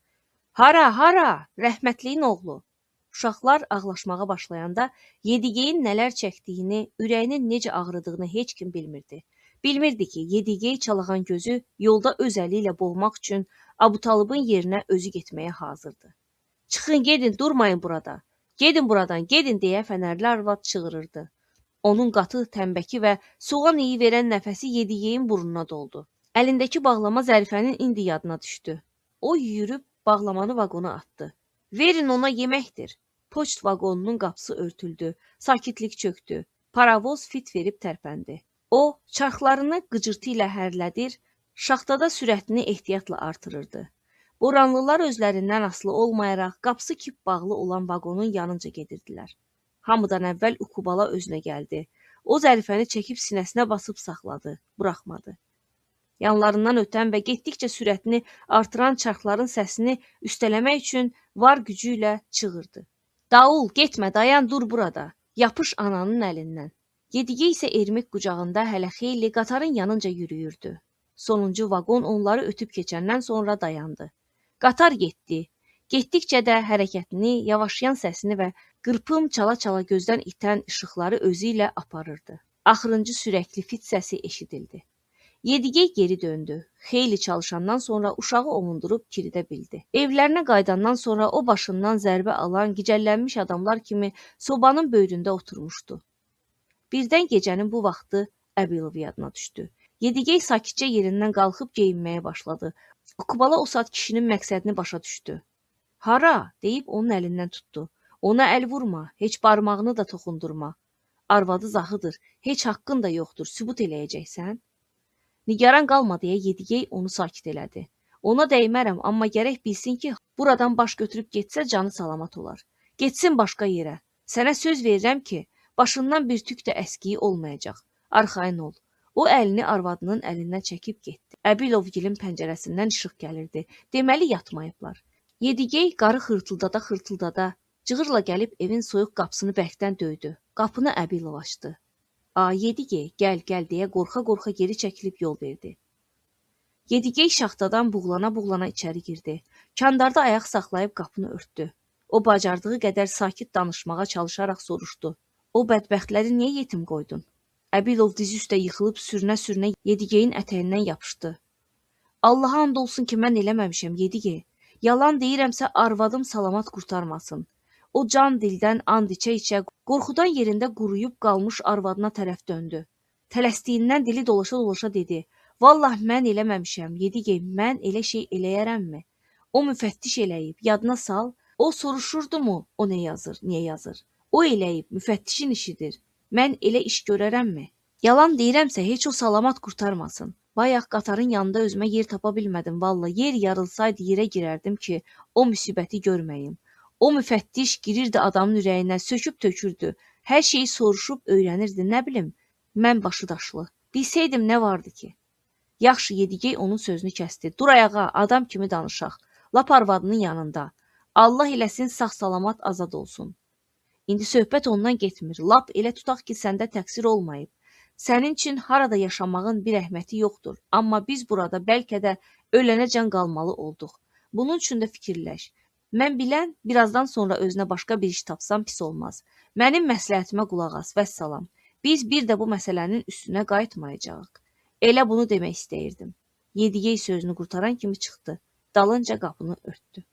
Hara, hara, rəhmətliyin oğlu. Uşaqlar ağlaşmağa başlayanda Yedigeyin nələr çəkdiyini, ürəyinin necə ağrıdığını heç kim bilmirdi. Bilmirdi ki, Yedigey çalağan gözü yolda öz əli ilə boğmaq üçün Abutalыбın yerinə özü getməyə hazırdı. Çıxın, gedin, durmayın burada. Gedin buradan, gedin deyə fənərli arvad çığırırdı. Onun qatı, təmbəki və soğan iyi verən nəfəsi Yedigeyin burnuna doldu. Əlindəki bağlama Zərifənin indi yadına düşdü. O yürüb bağlamanı vaqona atdı. Verin ona yeməkdir. Poçt vaqonunun qapısı örtüldü. Sakitlik çöktü. Paravoz fit verib tərpəndi. O, çarxlarını qıcırtı ilə hərlədir, şaxtada sürətini ehtiyatla artırırdı. Boranlılar özlərindən asılı olmayaraq qapısı kip bağlı olan vaqonun yanınca gedirdilər. Hamıdan əvvəl Ukubala özünə gəldi. O Zərifəni çəkib sinəsinə basıb saxladı, buraxmadı. Yanlarından ötən və getdikcə sürətini artıran çarxların səsini üstələmək üçün var gücü ilə çığırdı. Daul, getmə, dayan, dur burada. Yapış ananın əlindən. Yedigey isə Ermək qucağında hələ xeyli qatarın yanınca yürüyürdü. Sonuncu vaqon onları ötüb keçəndən sonra dayandı. Qatar getdi. Getdikcə də hərəkətini, yavaşlayan səsini və qırpım çala-çala gözdən itən işıqları özü ilə aparırdı. Axırıncı sürəkli fit səsi eşidildi. Yedigey geri döndü. Xeyli çalışandan sonra uşağı ovundurub kiridə bildi. Evlərinə qayıdandan sonra o başından zərbə alan, gicəllənmiş adamlar kimi sobanın böyründə oturmuşdu. Birdən gecənin bu vaxtı Əbilov yadına düşdü. Yedigey sakitcə yerindən qalxıb geyinməyə başladı. Ukubala o saat kişinin məqsədini başa düşdü. Hara, deyib onun əlindən tutdu. Ona əl vurma, heç barmağını da toxundurma. Arvadı zahıdır, heç haqqın da yoxdur, sübut eləyəcəksən. Nigaran qalma deyə Yedigey onu sakit elədi. Ona dəymərəm, amma gərək bilsin ki, buradan baş götürüb getsə canı salamat olar. Getsin başqa yerə. Sənə söz verirəm ki, başından bir tük də əskiyi olmayacaq. Arxayın ol. O əlini arvadının əlindən çəkib getdi. Əbilovgilin pəncərəsindən işıq gəlirdi. Deməli yatmayıblar. Yedigey qarı xırtıldada, cığırla gəlib evin soyuq qapısını bərkdən döydü. Qapını Əbilov açdı. Yedigey, gəl deyə qorxa-qorxa geri çəkilib yol verdi. Yedigey şaxtadan buğlana-buğlana içəri girdi. Kandarda ayaq saxlayıb qapını örtdü. O bacardığı qədər sakit danışmağa çalışaraq soruşdu. O bədbəxtləri niyə yetim qoydun? Əbilov dizi üstə yıxılıb sürünə-sürünə Yedigeyin ətəyindən yapışdı. Allaha and olsun ki, mən eləməmişəm, Yedigey. Yalan deyirəmsə arvadım salamat qurtarmasın. O can dildən and içə-içə qorxudan yerində quruyub qalmış arvadına tərəf döndü. Tələsdiyindən dili dolaşa-dolaşa dedi. Vallah mən eləməmişəm, Yedigey, mən elə şey eləyərəmmi? O müfəttiş eləyib, yadına sal. O soruşurdu mu, o nə yazır, niyə yazır? O eləyib, müfəttişin işidir. Mən elə iş görərəmmi? Yalan deyirəmsə heç o salamat qurtarmasın. Bayaq qatarın yanında özümə yer tapa bilmədim valla. Yer yarılsaydı yerə girərdim ki, o müsibəti görməyim. O müfəttiş girirdi adamın ürəyinə, söküb tökürdü. Hər şeyi soruşub öyrənirdi, nə bilim. Mən başı daşlı. Bilsəydim nə vardı ki? Yaxşı, Yedigey onun sözünü kəsdi. Dur ayağa, adam kimi danışaq. Lap arvadının yanında. Allah eləsin sağ-salamat azad olsun. İndi söhbət ondan getmir. Lap elə tutaq ki, səndə təqsir olmayıb. Sənin üçün harada yaşamağın bir əhməti yoxdur. Amma biz burada bəlkə də ölənəcən qalmalı olduq. Bunun üçün də fikirləş. Mən bilən, birazdan sonra özünə başqa bir iş tapsam pis olmaz. Mənim məsləhətimə qulaq as, vəssalam. Biz bir də bu məsələnin üstünə qayıtmayacağıq. Elə bunu demək istəyirdim. Yedigey sözünü qurtaran kimi çıxdı. Dalınca qapını örtdü.